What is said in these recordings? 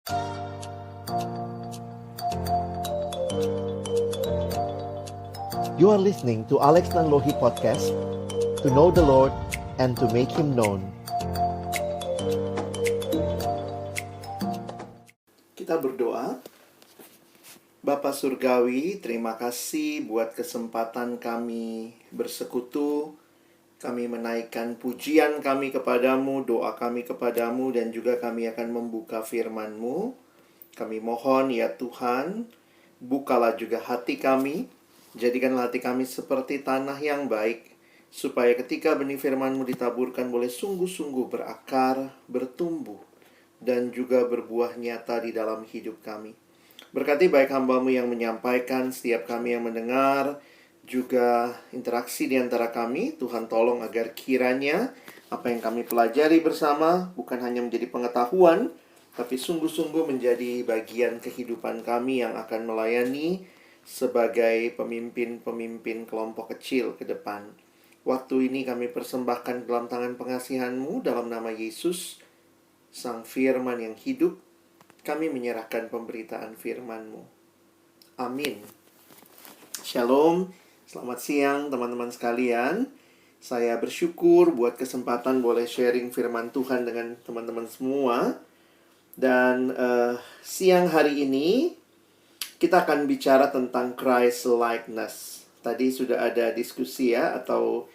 You are listening to Alex Nanlohi Podcast, to know the Lord and to make Him known. Kita berdoa. Bapa Surgawi, terima kasih buat kesempatan kami bersekutu. Kami menaikkan pujian kami kepadamu, doa kami kepadamu, dan juga kami akan membuka firman-Mu. Kami mohon ya Tuhan, bukalah juga hati kami. Jadikanlah hati kami seperti tanah yang baik, supaya ketika benih firman-Mu ditaburkan boleh sungguh-sungguh berakar, bertumbuh, dan juga berbuah nyata di dalam hidup kami. Berkati baik hamba-Mu yang menyampaikan, setiap kami yang mendengar, juga interaksi di antara kami. Tuhan tolong agar kiranya apa yang kami pelajari bersama bukan hanya menjadi pengetahuan, tapi sungguh-sungguh menjadi bagian kehidupan kami yang akan melayani sebagai pemimpin-pemimpin kelompok kecil ke depan. Waktu ini kami persembahkan dalam tangan pengasihan-Mu, dalam nama Yesus, Sang Firman yang hidup. Kami menyerahkan pemberitaan firman-Mu. Amin. Shalom, selamat siang teman-teman sekalian. Saya bersyukur buat kesempatan boleh sharing firman Tuhan dengan teman-teman semua. Dan siang hari ini kita akan bicara tentang Christ-likeness. Tadi sudah ada diskusi ya, atau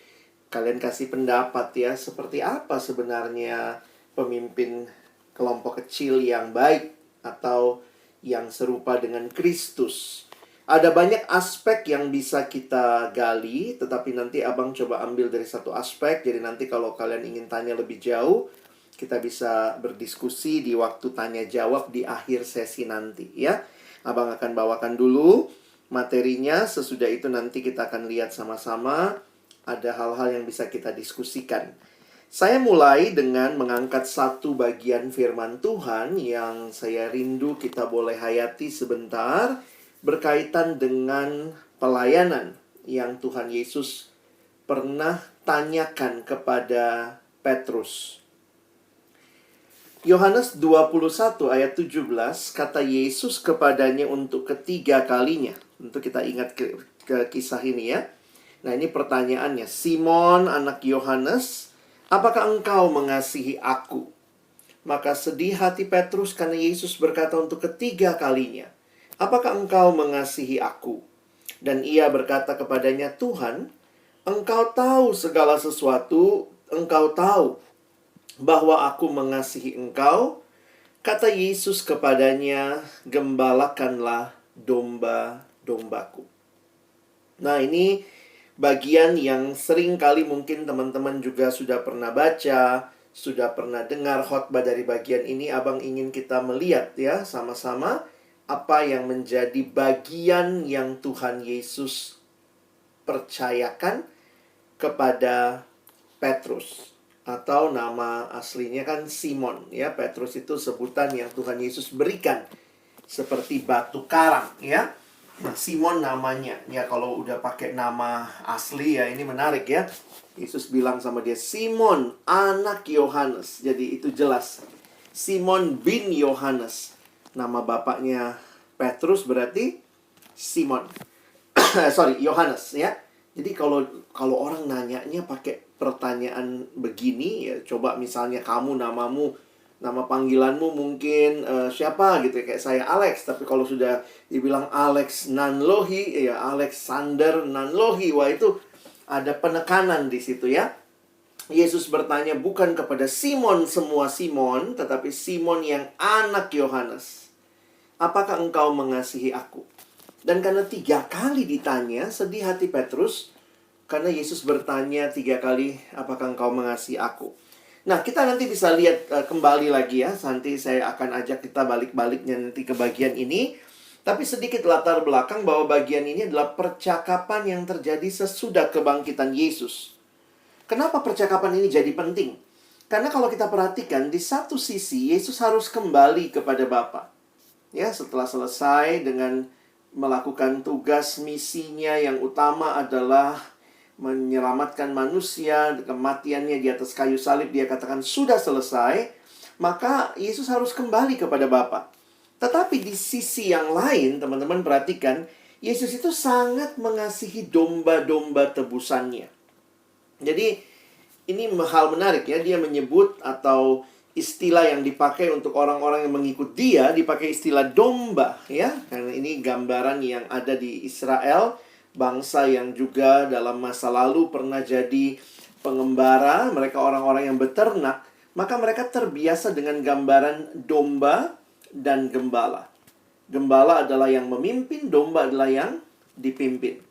kalian kasih pendapat ya, seperti apa sebenarnya pemimpin kelompok kecil yang baik atau yang serupa dengan Kristus. Ada banyak aspek yang bisa kita gali, tetapi nanti abang coba ambil dari satu aspek. Jadi nanti kalau kalian ingin tanya lebih jauh, kita bisa berdiskusi di waktu tanya jawab di akhir sesi nanti ya. Abang akan bawakan dulu materinya, sesudah itu nanti kita akan lihat sama-sama ada hal-hal yang bisa kita diskusikan. Saya mulai dengan mengangkat satu bagian firman Tuhan yang saya rindu kita boleh hayati sebentar, berkaitan dengan pelayanan yang Tuhan Yesus pernah tanyakan kepada Petrus. Yohanes 21 ayat 17, kata Yesus kepadanya untuk ketiga kalinya. Untuk kita ingat ke kisah ini ya. Nah, ini pertanyaannya. Simon anak Yohanes, apakah engkau mengasihi aku? Maka sedih hati Petrus karena Yesus berkata untuk ketiga kalinya, apakah engkau mengasihi aku? Dan ia berkata kepadanya, Tuhan, engkau tahu segala sesuatu, engkau tahu bahwa aku mengasihi engkau. Kata Yesus kepadanya, gembalakanlah domba-dombaku. Nah, ini bagian yang sering kali mungkin teman-teman juga sudah pernah baca, sudah pernah dengar khotbah dari bagian ini. Abang ingin kita melihat ya sama-sama apa yang menjadi bagian yang Tuhan Yesus percayakan kepada Petrus. Atau nama aslinya kan Simon ya. Petrus itu sebutan yang Tuhan Yesus berikan seperti batu karang ya. Nah, Simon namanya ya, kalau udah pakai nama asli ya ini menarik ya. Yesus bilang sama dia, Simon anak Yohanes. Jadi itu jelas, Simon bin Yohanes. Nama bapaknya Petrus berarti Simon. Yohanes ya. Jadi kalau orang nanyanya pakai pertanyaan begini ya, coba misalnya kamu nama panggilanmu mungkin siapa gitu ya, kayak saya Alex, tapi kalau sudah dibilang Alex Nanlohi ya, Alexander Nanlohi, wah itu ada penekanan di situ ya. Yesus bertanya bukan kepada Simon semua Simon, tetapi Simon yang anak Yohanes, apakah engkau mengasihi aku? Dan karena 3 kali ditanya, sedih hati Petrus karena Yesus bertanya 3 kali, apakah engkau mengasihi aku? Nah, kita nanti bisa lihat kembali lagi ya. Nanti saya akan ajak kita balik-baliknya nanti ke bagian ini. Tapi sedikit latar belakang bahwa bagian ini adalah percakapan yang terjadi sesudah kebangkitan Yesus. Kenapa percakapan ini jadi penting? Karena kalau kita perhatikan, di satu sisi Yesus harus kembali kepada Bapa. Ya, setelah selesai dengan melakukan tugas misinya yang utama adalah menyelamatkan manusia, kematiannya di atas kayu salib, dia katakan sudah selesai. Maka Yesus harus kembali kepada Bapa. Tetapi di sisi yang lain, teman-teman perhatikan, Yesus itu sangat mengasihi domba-domba tebusannya. Jadi, ini hal menarik ya, dia menyebut atau istilah yang dipakai untuk orang-orang yang mengikut dia, dipakai istilah domba ya. Karena ini gambaran yang ada di Israel, bangsa yang juga dalam masa lalu pernah jadi pengembara, mereka orang-orang yang beternak, maka mereka terbiasa dengan gambaran domba dan gembala. Gembala adalah yang memimpin, domba adalah yang dipimpin.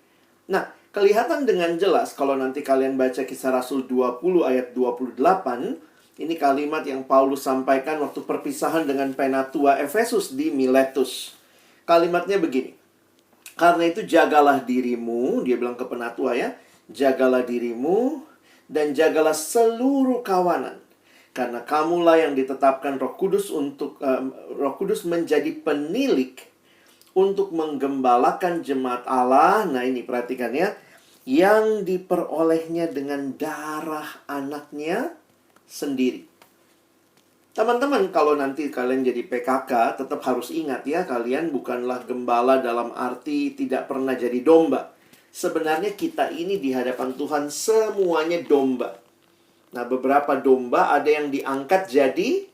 Nah, kelihatan dengan jelas kalau nanti kalian baca Kisah Rasul 20 ayat 28, ini kalimat yang Paulus sampaikan waktu perpisahan dengan penatua Efesus di Miletus. Kalimatnya begini. Karena itu jagalah dirimu, dia bilang ke penatua ya, jagalah dirimu dan jagalah seluruh kawanan. Karena kamulah yang ditetapkan Roh Kudus Roh Kudus menjadi penilik untuk menggembalakan jemaat Allah. Nah, ini perhatikan ya, yang diperolehnya dengan darah anaknya sendiri. Teman-teman, kalau nanti kalian jadi PKK, tetap harus ingat ya, kalian bukanlah gembala dalam arti tidak pernah jadi domba. Sebenarnya kita ini di hadapan Tuhan semuanya domba. Nah, beberapa domba ada yang diangkat jadi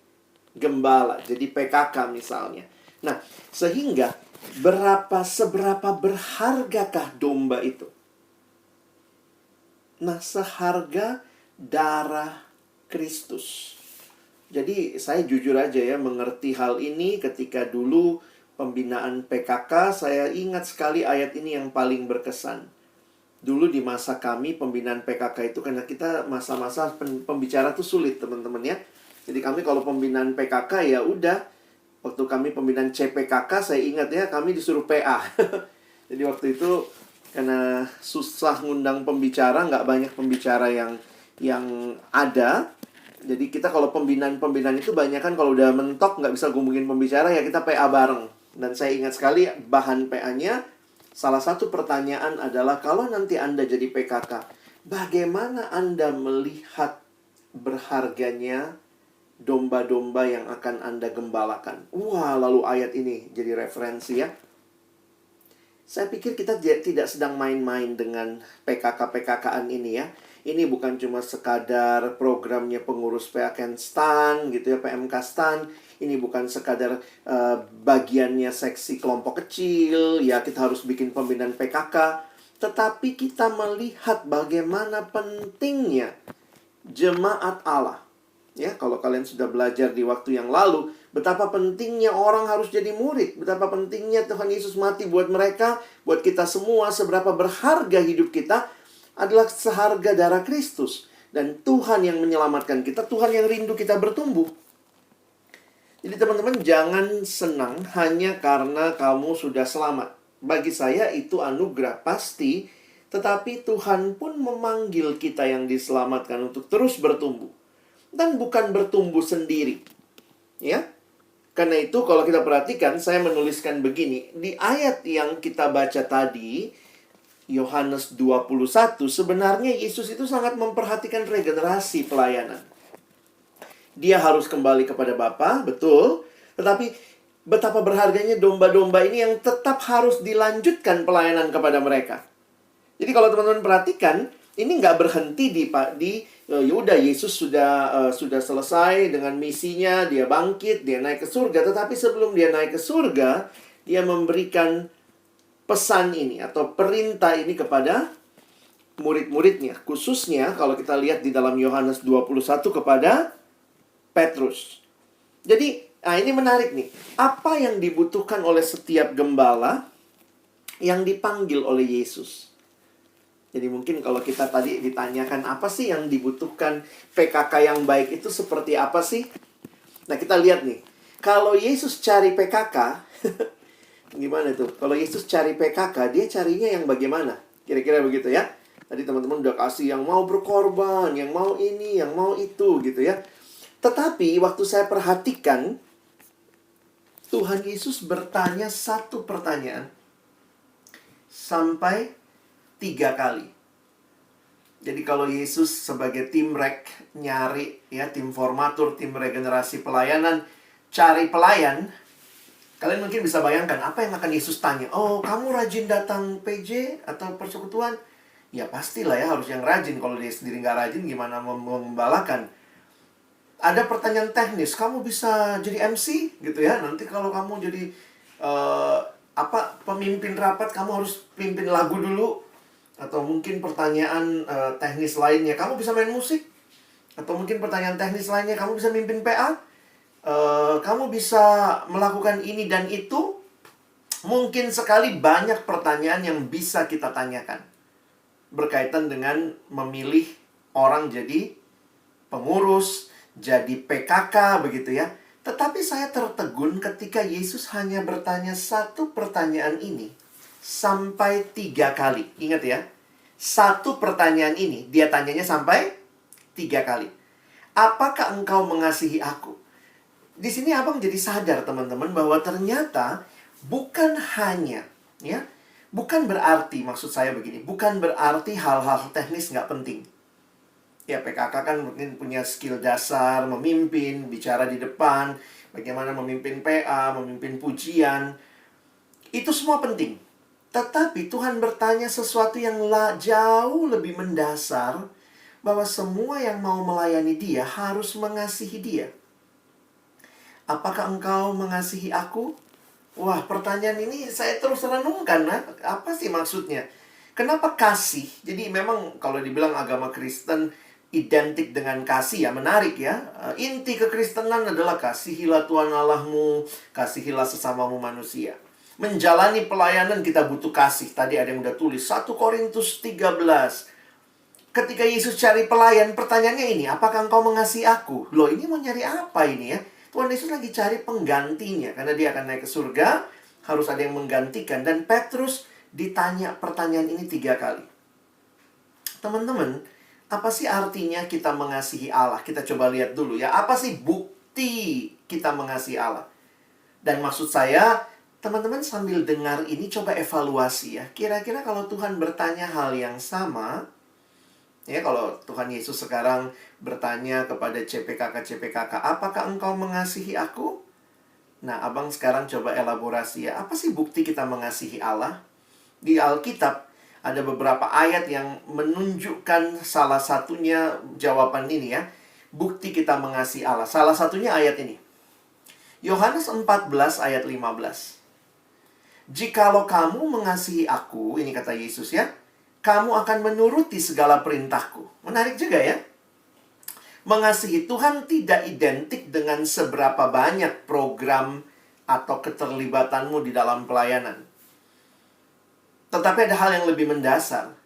gembala, jadi PKK misalnya. Nah, sehingga seberapa berhargakah domba itu? Nah, seharga darah Kristus. Jadi saya jujur aja ya mengerti hal ini ketika dulu pembinaan PKK, saya ingat sekali ayat ini yang paling berkesan. Dulu di masa kami pembinaan PKK itu, karena kita masa-masa pembicara tuh sulit teman-teman ya. Jadi kami kalau pembinaan PKK ya udah, waktu kami pembinaan CPKK saya ingat ya kami disuruh PA. Jadi waktu itu karena susah ngundang pembicara, nggak banyak pembicara yang ada. Jadi kita kalau pembinaan itu banyak kan kalau udah mentok nggak bisa ngomongin pembicara ya kita PA bareng. Dan saya ingat sekali bahan PA-nya, salah satu pertanyaan adalah kalau nanti Anda jadi PKK, bagaimana Anda melihat berharganya domba-domba yang akan Anda gembalakan? Wah, lalu ayat ini jadi referensi ya. Saya pikir kita tidak sedang main-main dengan PKK-PKK-an ini ya. Ini bukan cuma sekadar programnya pengurus PAK STAN gitu ya, PMK STAN. Ini bukan sekadar bagiannya seksi kelompok kecil, ya kita harus bikin pembinaan PKK. Tetapi kita melihat bagaimana pentingnya jemaat Allah. Ya, kalau kalian sudah belajar di waktu yang lalu, betapa pentingnya orang harus jadi murid. Betapa pentingnya Tuhan Yesus mati buat mereka, buat kita semua. Seberapa berharga hidup kita adalah seharga darah Kristus. Dan Tuhan yang menyelamatkan kita, Tuhan yang rindu kita bertumbuh. Jadi teman-teman jangan senang hanya karena kamu sudah selamat. Bagi saya itu anugerah pasti, tetapi Tuhan pun memanggil kita yang diselamatkan untuk terus bertumbuh. Dan bukan bertumbuh sendiri. Ya. Karena itu kalau kita perhatikan, saya menuliskan begini. Di ayat yang kita baca tadi, Yohanes 21, sebenarnya Yesus itu sangat memperhatikan regenerasi pelayanan. Dia harus kembali kepada Bapa, betul. Tetapi betapa berharganya domba-domba ini yang tetap harus dilanjutkan pelayanan kepada mereka. Jadi kalau teman-teman perhatikan, ini nggak berhenti yaudah Yesus sudah selesai dengan misinya, dia bangkit, dia naik ke surga. Tetapi sebelum dia naik ke surga, dia memberikan pesan ini atau perintah ini kepada murid-muridnya. Khususnya kalau kita lihat di dalam Yohanes 21 kepada Petrus. Jadi, ini menarik nih. Apa yang dibutuhkan oleh setiap gembala yang dipanggil oleh Yesus? Jadi mungkin kalau kita tadi ditanyakan apa sih yang dibutuhkan PKK yang baik itu seperti apa sih? Nah kita lihat nih. Kalau Yesus cari PKK, gimana tuh? Kalau Yesus cari PKK, dia carinya yang bagaimana? Kira-kira begitu ya. Tadi teman-teman udah kasih yang mau berkorban, yang mau ini, yang mau itu gitu ya. Tetapi waktu saya perhatikan, Tuhan Yesus bertanya satu pertanyaan sampai 3 kali. Jadi kalau Yesus sebagai tim rek nyari ya, tim formatur, tim regenerasi pelayanan, cari pelayan, Kalian mungkin bisa bayangkan apa yang akan Yesus tanya. Oh, kamu rajin datang PJ atau persekutuan? Ya pastilah ya, harus yang rajin. Kalau dia sendiri nggak rajin, gimana membalakan? Ada pertanyaan teknis, kamu bisa jadi MC gitu ya. Nanti kalau kamu jadi pemimpin rapat, kamu harus pimpin lagu dulu. Atau mungkin pertanyaan teknis lainnya, kamu bisa main musik. Atau mungkin pertanyaan teknis lainnya, kamu bisa mimpin PA. Kamu bisa melakukan ini dan itu. Mungkin sekali banyak pertanyaan yang bisa kita tanyakan berkaitan dengan memilih orang jadi pengurus, jadi PKK begitu ya. Tetapi saya tertegun ketika Yesus hanya bertanya satu pertanyaan ini sampai 3 kali. Ingat ya, satu pertanyaan ini dia tanyanya sampai 3 kali. Apakah engkau mengasihi aku? Di sini abang jadi sadar teman-teman bahwa ternyata bukan hanya, ya, bukan berarti, maksud saya begini, bukan berarti hal-hal teknis nggak penting. Ya, PKK kan mungkin punya skill dasar, memimpin, bicara di depan, bagaimana memimpin PA, memimpin pujian. Itu semua penting. Tetapi Tuhan bertanya sesuatu yang jauh lebih mendasar, bahwa semua yang mau melayani dia harus mengasihi dia. Apakah engkau mengasihi aku? Wah, pertanyaan ini saya terus renungkan. Apa sih maksudnya? Kenapa kasih? Jadi memang kalau dibilang agama Kristen identik dengan kasih, ya menarik ya. Inti kekristenan adalah kasihilah Tuhan Allahmu, kasihilah sesamamu manusia. Menjalani pelayanan kita butuh kasih. Tadi ada yang udah tulis 1 Korintus 13. Ketika Yesus cari pelayan, pertanyaannya ini, apakah engkau mengasihi aku? Loh, ini mau nyari apa ini ya? Tuhan Yesus lagi cari penggantinya. Karena dia akan naik ke surga, harus ada yang menggantikan. Dan Petrus ditanya pertanyaan ini 3 kali. Teman-teman, apa sih artinya kita mengasihi Allah? Kita coba lihat dulu ya. Apa sih bukti kita mengasihi Allah? Dan maksud saya, teman-teman sambil dengar ini coba evaluasi ya. Kira-kira kalau Tuhan bertanya hal yang sama, ya, kalau Tuhan Yesus sekarang bertanya kepada CPKK, apakah engkau mengasihi aku? Nah, abang sekarang coba elaborasi ya. Apa sih bukti kita mengasihi Allah? Di Alkitab ada beberapa ayat yang menunjukkan salah satunya jawaban ini ya. Bukti kita mengasihi Allah. Salah satunya ayat ini. Yohanes 14 ayat 15. Jikalau kamu mengasihi aku, ini kata Yesus ya, kamu akan menuruti segala perintahku. Menarik juga ya. Mengasihi Tuhan tidak identik dengan seberapa banyak program atau keterlibatanmu di dalam pelayanan. Tetapi ada hal yang lebih mendasar.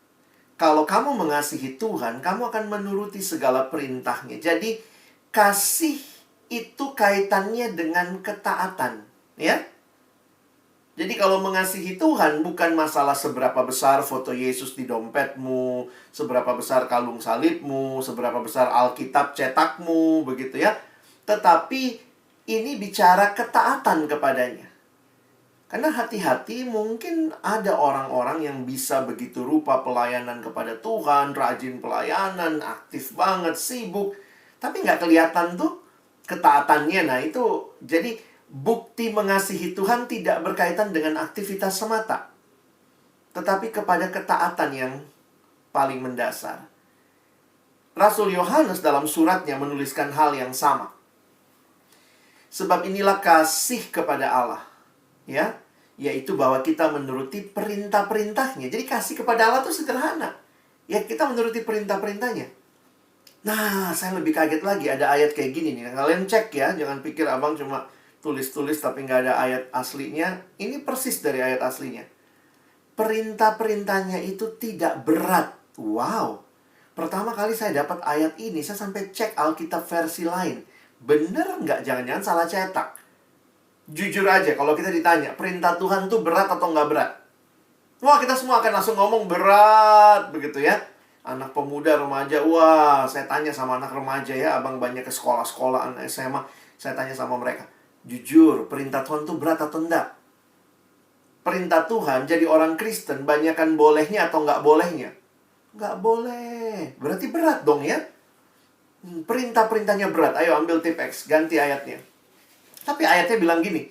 Kalau kamu mengasihi Tuhan, kamu akan menuruti segala perintahnya. Jadi, kasih itu kaitannya dengan ketaatan. Ya. Jadi kalau mengasihi Tuhan bukan masalah seberapa besar foto Yesus di dompetmu, seberapa besar kalung salibmu, seberapa besar Alkitab cetakmu, begitu ya. Tetapi ini bicara ketaatan kepadanya. Karena hati-hati mungkin ada orang-orang yang bisa begitu rupa pelayanan kepada Tuhan, rajin pelayanan, aktif banget, sibuk, tapi nggak kelihatan tuh ketaatannya. Nah itu jadi bukti mengasihi Tuhan tidak berkaitan dengan aktivitas semata, tetapi kepada ketaatan yang paling mendasar. Rasul Yohanes dalam suratnya menuliskan hal yang sama. Sebab inilah kasih kepada Allah, ya, yaitu bahwa kita menuruti perintah-perintahnya. Jadi kasih kepada Allah itu sederhana. Ya, kita menuruti perintah-perintahnya. Nah, saya lebih kaget lagi ada ayat kayak gini nih. Kalian cek ya, jangan pikir abang cuma tulis-tulis tapi nggak ada ayat aslinya. Ini persis dari ayat aslinya. Perintah-perintahnya itu tidak berat. Wow. Pertama kali saya dapat ayat ini, saya sampai cek Alkitab versi lain. Bener nggak? Jangan-jangan salah cetak. Jujur aja, kalau kita ditanya, perintah Tuhan tuh berat atau nggak berat? Wah, kita semua akan langsung ngomong berat, begitu ya. Anak pemuda, remaja, wah, saya tanya sama anak remaja ya, abang banyak ke sekolah-sekolah, anak SMA, saya tanya sama mereka. Jujur, perintah Tuhan tuh berat atau enggak? Perintah Tuhan jadi orang Kristen, banyakan bolehnya atau nggak bolehnya? Nggak boleh. Berarti berat dong ya? Perintah-perintahnya berat. Ayo ambil tip X, ganti ayatnya. Tapi ayatnya bilang gini,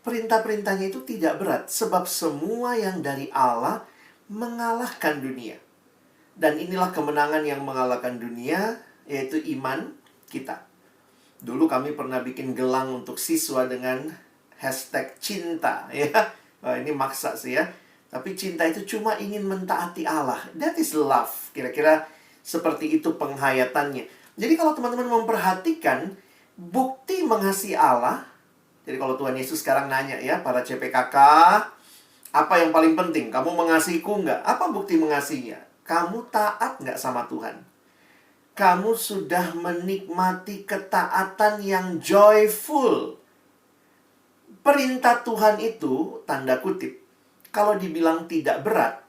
Perintah-perintahnya itu tidak berat, sebab semua yang dari Allah mengalahkan dunia. Dan inilah kemenangan yang mengalahkan dunia, yaitu iman kita. Dulu kami pernah bikin gelang untuk siswa dengan hashtag cinta, ya. Wah, ini maksa sih ya. Tapi cinta itu cuma ingin mentaati Allah. That is love. Kira-kira seperti itu penghayatannya. Jadi kalau teman-teman memperhatikan bukti mengasihi Allah. Jadi kalau Tuhan Yesus sekarang nanya ya, para CPKK, apa yang paling penting? Kamu mengasihiku nggak? Apa bukti mengasihinya? Kamu taat nggak sama Tuhan? Kamu sudah menikmati ketaatan yang joyful. Perintah Tuhan itu, tanda kutip, kalau dibilang tidak berat,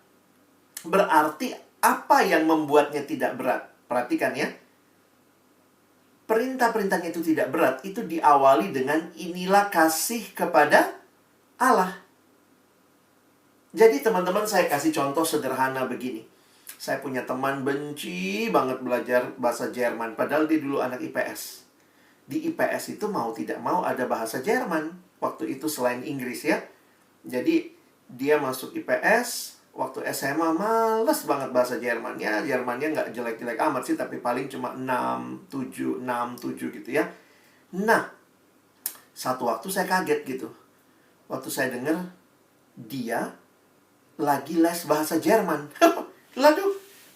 berarti apa yang membuatnya tidak berat? Perhatikan ya. Perintah-perintahnya itu tidak berat, itu diawali dengan inilah kasih kepada Allah. Jadi teman-teman, saya kasih contoh sederhana begini. Saya punya teman benci banget belajar bahasa Jerman, padahal dia dulu anak IPS. Di IPS itu mau tidak mau ada bahasa Jerman. Waktu itu selain Inggris ya. Jadi dia masuk IPS, waktu SMA males banget bahasa Jerman. Ya, Jermannya nggak jelek-jelek amat sih, tapi paling cuma 6, 7 gitu ya. Nah, satu waktu saya kaget gitu. Waktu saya dengar dia lagi les bahasa Jerman. Lalu,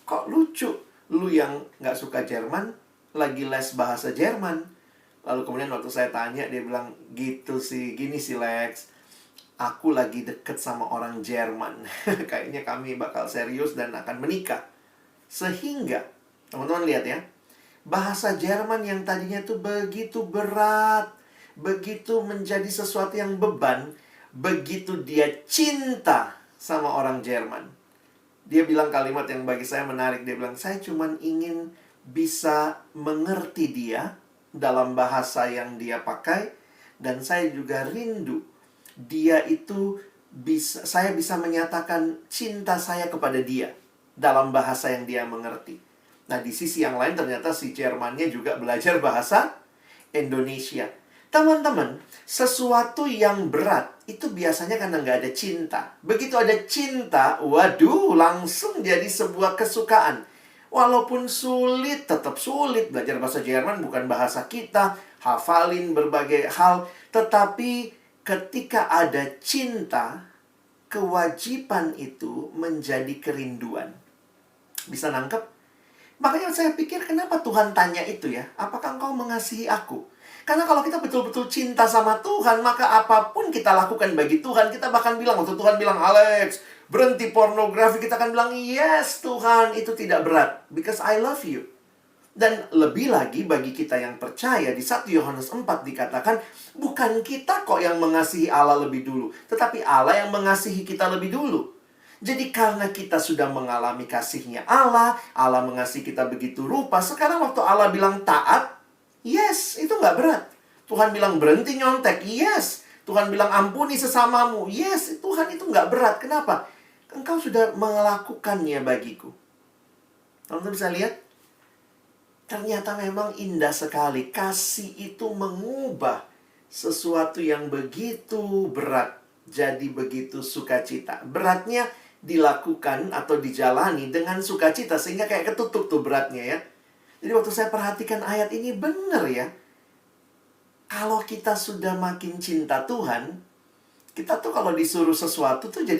kok lucu? Lu yang nggak suka Jerman, lagi les bahasa Jerman. Lalu kemudian waktu saya tanya, dia bilang, gitu sih, gini sih Lex. Aku lagi deket sama orang Jerman. Kayaknya kami bakal serius dan akan menikah. Sehingga, teman-teman lihat ya, bahasa Jerman yang tadinya tuh begitu berat, begitu menjadi sesuatu yang beban, begitu dia cinta sama orang Jerman. Dia bilang kalimat yang bagi saya menarik. Dia bilang, saya cuman ingin bisa mengerti dia dalam bahasa yang dia pakai. Dan saya juga rindu dia itu bisa, saya bisa menyatakan cinta saya kepada dia dalam bahasa yang dia mengerti. Nah, di sisi yang lain ternyata si Jermannya juga belajar bahasa Indonesia. Teman-teman, sesuatu yang berat itu biasanya karena nggak ada cinta. Begitu ada cinta, waduh, langsung jadi sebuah kesukaan. Walaupun sulit, tetap sulit. Belajar bahasa Jerman bukan bahasa kita. Hafalin berbagai hal. Tetapi ketika ada cinta, kewajiban itu menjadi kerinduan. Bisa nangkep? Makanya saya pikir kenapa Tuhan tanya itu ya? Apakah engkau mengasihi aku? Karena kalau kita betul-betul cinta sama Tuhan, maka apapun kita lakukan bagi Tuhan, kita bahkan bilang, waktu Tuhan bilang, Alex, berhenti pornografi, kita akan bilang, yes Tuhan, itu tidak berat. Because I love you. Dan lebih lagi bagi kita yang percaya, di 1 Yohanes 4 dikatakan, bukan kita kok yang mengasihi Allah lebih dulu, tetapi Allah yang mengasihi kita lebih dulu. Jadi karena kita sudah mengalami kasihnya Allah, Allah mengasihi kita begitu rupa, sekarang waktu Allah bilang taat, yes, itu nggak berat. Tuhan bilang berhenti nyontek, yes. Tuhan bilang ampuni sesamamu, yes. Tuhan itu nggak berat. Kenapa? Engkau sudah melakukannya bagiku. Teman-teman bisa lihat? Ternyata memang indah sekali. Kasih itu mengubah sesuatu yang begitu berat jadi begitu sukacita. Beratnya dilakukan atau dijalani dengan sukacita, sehingga kayak ketutup tuh beratnya ya. Jadi waktu saya perhatikan ayat ini, benar ya. Kalau kita sudah makin cinta Tuhan, kita tuh kalau disuruh sesuatu tuh jadi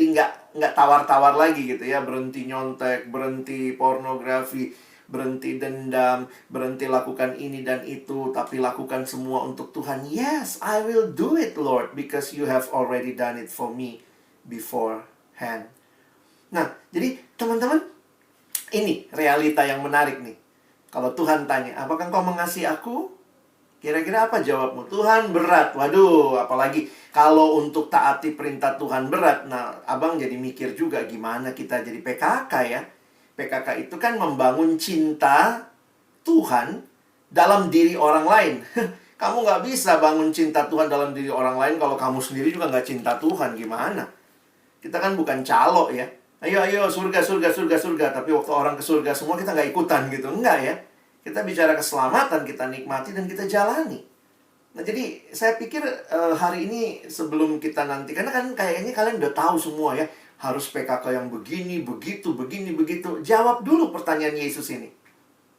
nggak tawar-tawar lagi gitu ya. Berhenti nyontek, berhenti pornografi, berhenti dendam, berhenti lakukan ini dan itu, tapi lakukan semua untuk Tuhan. Yes, I will do it, Lord, because you have already done it for me beforehand. Nah, jadi teman-teman, ini realita yang menarik nih. Kalau Tuhan tanya, apakah engkau mengasihi aku? Kira-kira apa jawabmu? Tuhan berat. Waduh, apalagi kalau untuk taati perintah Tuhan berat. Nah, abang jadi mikir juga gimana kita jadi PKK ya. PKK itu kan membangun cinta Tuhan dalam diri orang lain. Kamu nggak bisa bangun cinta Tuhan dalam diri orang lain kalau kamu sendiri juga nggak cinta Tuhan. Gimana? Kita kan bukan calo ya. Ayo, ayo, surga, surga, surga, surga. Tapi waktu orang ke surga semua kita nggak ikutan gitu. Enggak ya. Kita bicara keselamatan, kita nikmati dan kita jalani. Nah, jadi saya pikir hari ini sebelum kita nanti, karena kan kayaknya kalian udah tahu semua ya, harus PKK yang begini, begitu, begini, begitu. Jawab dulu pertanyaan Yesus ini.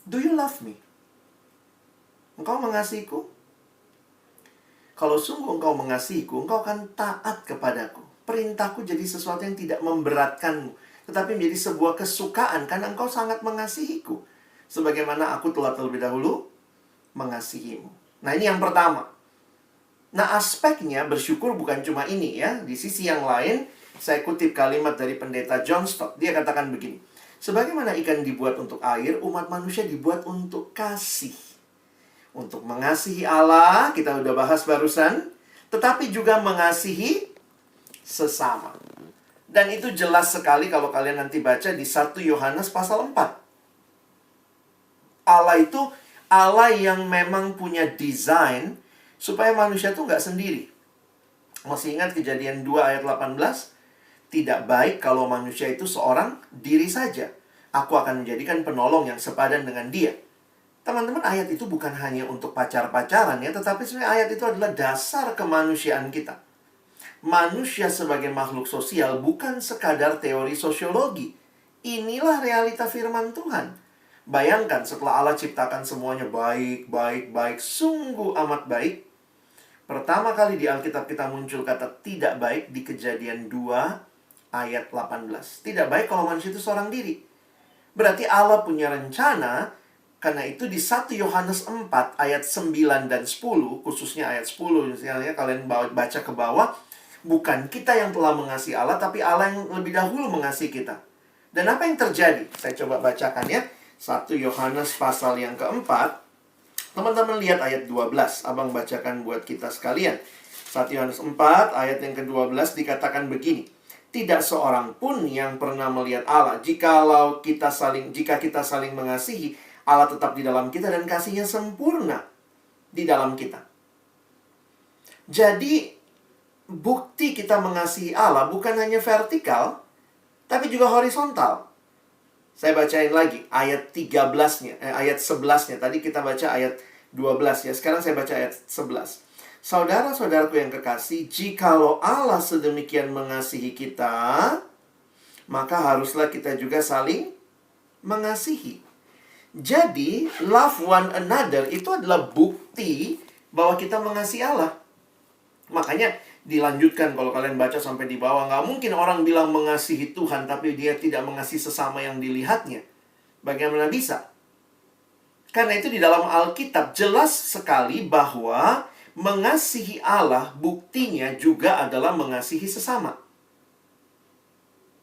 Do you love me? Engkau mengasihiku? Kalau sungguh engkau mengasihiku, engkau akan taat kepadaku. Perintahku jadi sesuatu yang tidak memberatkanmu, tetapi menjadi sebuah kesukaan karena engkau sangat mengasihiku. Sebagaimana aku telah terlebih dahulu mengasihimu. Nah, ini yang pertama. Nah, aspeknya bersyukur bukan cuma ini ya. Di sisi yang lain, saya kutip kalimat dari pendeta John Stott. Dia katakan begini. Sebagaimana ikan dibuat untuk air, umat manusia dibuat untuk kasih. Untuk mengasihi Allah, kita udah bahas barusan. Tetapi juga mengasihi sesama. Dan itu jelas sekali kalau kalian nanti baca di 1 Yohanes pasal 4. Allah itu Allah yang memang punya desain supaya manusia tuh nggak sendiri. Masih ingat Kejadian 2 ayat 18? Tidak baik kalau manusia itu seorang diri saja. Aku akan menjadikan penolong yang sepadan dengan dia. Teman-teman, ayat itu bukan hanya untuk pacar-pacaran ya, tetapi sebenarnya ayat itu adalah dasar kemanusiaan kita. Manusia sebagai makhluk sosial bukan sekadar teori sosiologi. Inilah realita firman Tuhan. Bayangkan setelah Allah ciptakan semuanya baik, baik, baik, sungguh amat baik. Pertama kali di Alkitab kita muncul kata tidak baik di Kejadian 2 ayat 18. Tidak baik kalau manusia itu seorang diri. Berarti Allah punya rencana. Karena itu di 1 Yohanes 4 ayat 9 dan 10, khususnya ayat 10, misalnya kalian baca ke bawah, bukan kita yang telah mengasihi Allah, tapi Allah yang lebih dahulu mengasihi kita. Dan apa yang terjadi? Saya coba bacakan ya. 1 Yohanes pasal yang keempat. Teman-teman lihat ayat 12. Abang bacakan buat kita sekalian. 1 Yohanes 4 ayat yang ke-12 dikatakan begini. Tidak seorang pun yang pernah melihat Allah. Jika kita saling mengasihi, Allah tetap di dalam kita dan kasihnya sempurna di dalam kita. Jadi bukti kita mengasihi Allah bukan hanya vertikal, tapi juga horizontal. Saya bacain lagi ayat 13-nya, ayat 11-nya. Tadi kita baca ayat 12 ya. Sekarang saya baca ayat 11. Saudara-saudaraku yang kekasih, jikalau Allah sedemikian mengasihi kita, maka haruslah kita juga saling mengasihi. Jadi, love one another itu adalah bukti bahwa kita mengasihi Allah. Makanya dilanjutkan kalau kalian baca sampai di bawah. Nggak mungkin orang bilang mengasihi Tuhan tapi dia tidak mengasihi sesama yang dilihatnya. Bagaimana bisa? Karena itu di dalam Alkitab jelas sekali bahwa mengasihi Allah buktinya juga adalah mengasihi sesama.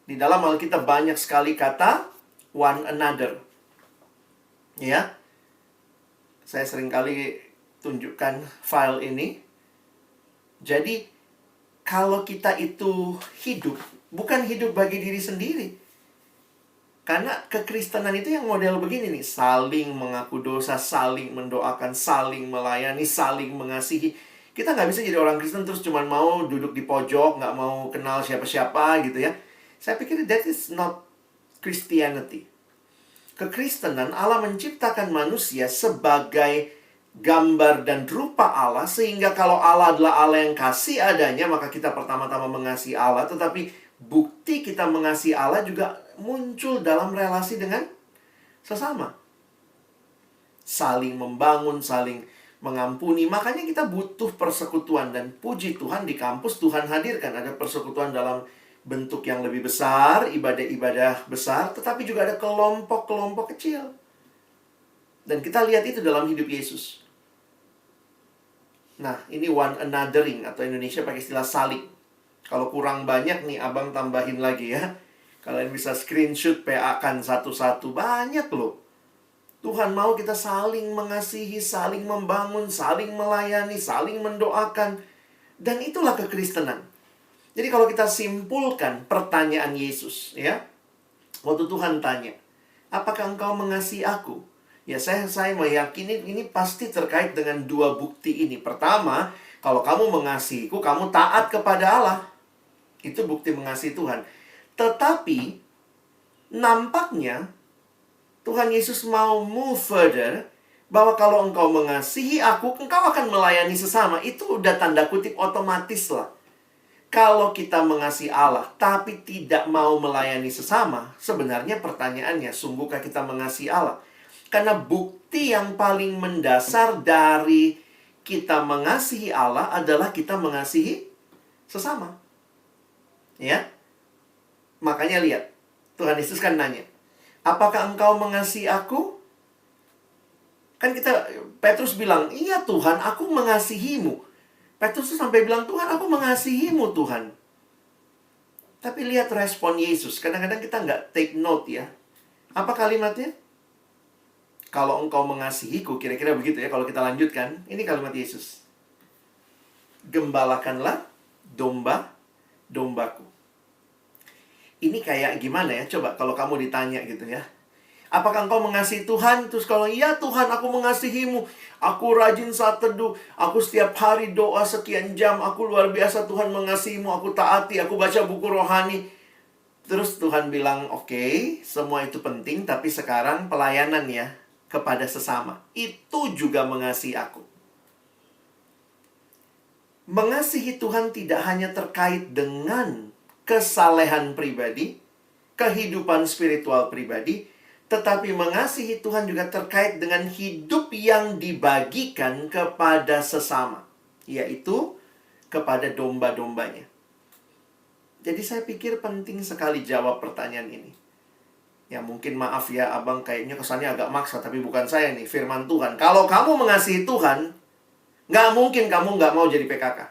Di dalam Alkitab banyak sekali kata one another. Ya. Saya seringkali tunjukkan file ini. Jadi kalau kita itu hidup, bukan hidup bagi diri sendiri. Karena kekristenan itu yang model begini nih. Saling mengaku dosa, saling mendoakan, saling melayani, saling mengasihi. Kita nggak bisa jadi orang Kristen terus cuma mau duduk di pojok, nggak mau kenal siapa-siapa gitu ya. Saya pikir that is not Christianity. Kekristenan, Allah menciptakan manusia sebagai gambar dan rupa Allah, sehingga kalau Allah adalah Allah yang kasih adanya, maka kita pertama-tama mengasihi Allah. Tetapi bukti kita mengasihi Allah juga muncul dalam relasi dengan sesama. Saling membangun, saling mengampuni. Makanya kita butuh persekutuan. Dan puji Tuhan di kampus Tuhan hadirkan. Ada persekutuan dalam bentuk yang lebih besar, ibadah-ibadah besar, tetapi juga ada kelompok-kelompok kecil. Dan kita lihat itu dalam hidup Yesus. Nah, ini one anothering atau Indonesia pakai istilah saling. Kalau kurang banyak nih, abang tambahin lagi ya. Kalian bisa screenshot, PA-kan satu-satu. Banyak loh. Tuhan mau kita saling mengasihi, saling membangun, saling melayani, saling mendoakan. Dan itulah kekristenan. Jadi kalau kita simpulkan pertanyaan Yesus, ya. Waktu Tuhan tanya, apakah engkau mengasihi aku? Ya, saya meyakini ini pasti terkait dengan dua bukti ini. Pertama, kalau kamu mengasihiku, kamu taat kepada Allah. Itu bukti mengasihi Tuhan. Tetapi, nampaknya Tuhan Yesus mau move further. Bahwa kalau engkau mengasihi aku, engkau akan melayani sesama. Itu udah tanda kutip otomatis lah. Kalau kita mengasihi Allah, tapi tidak mau melayani sesama, sebenarnya pertanyaannya, sungguhkah kita mengasihi Allah? Karena bukti yang paling mendasar dari kita mengasihi Allah adalah kita mengasihi sesama. Ya, makanya lihat, Tuhan Yesus kan nanya, apakah engkau mengasihi aku? Kan Petrus bilang, iya Tuhan, aku mengasihimu. Petrus tuh sampai bilang, Tuhan, aku mengasihimu, Tuhan. Tapi lihat respon Yesus. Kadang-kadang kita nggak take note ya. Apa kalimatnya? Kalau engkau mengasihiku, kira-kira begitu ya. Kalau kita lanjutkan, ini kalimat Yesus. Gembalakanlah domba-dombaku. Ini kayak gimana ya? Coba kalau kamu ditanya gitu ya. Apakah engkau mengasihi Tuhan? Terus kalau iya Tuhan, aku mengasihimu. Aku rajin saat teduh. Aku setiap hari doa sekian jam. Aku luar biasa Tuhan mengasihimu. Aku taati. Aku baca buku rohani. Terus Tuhan bilang, oke, semua itu penting. Tapi sekarang pelayanan ya kepada sesama. Itu juga mengasihi aku. Mengasihi Tuhan tidak hanya terkait dengan kesalehan pribadi, kehidupan spiritual pribadi, tetapi mengasihi Tuhan juga terkait dengan hidup yang dibagikan kepada sesama, yaitu kepada domba-dombanya. Jadi saya pikir penting sekali jawab pertanyaan ini. Ya mungkin maaf ya, abang kayaknya kesannya agak maksa, tapi bukan saya nih, firman Tuhan. Kalau kamu mengasihi Tuhan, nggak mungkin kamu nggak mau jadi PKK.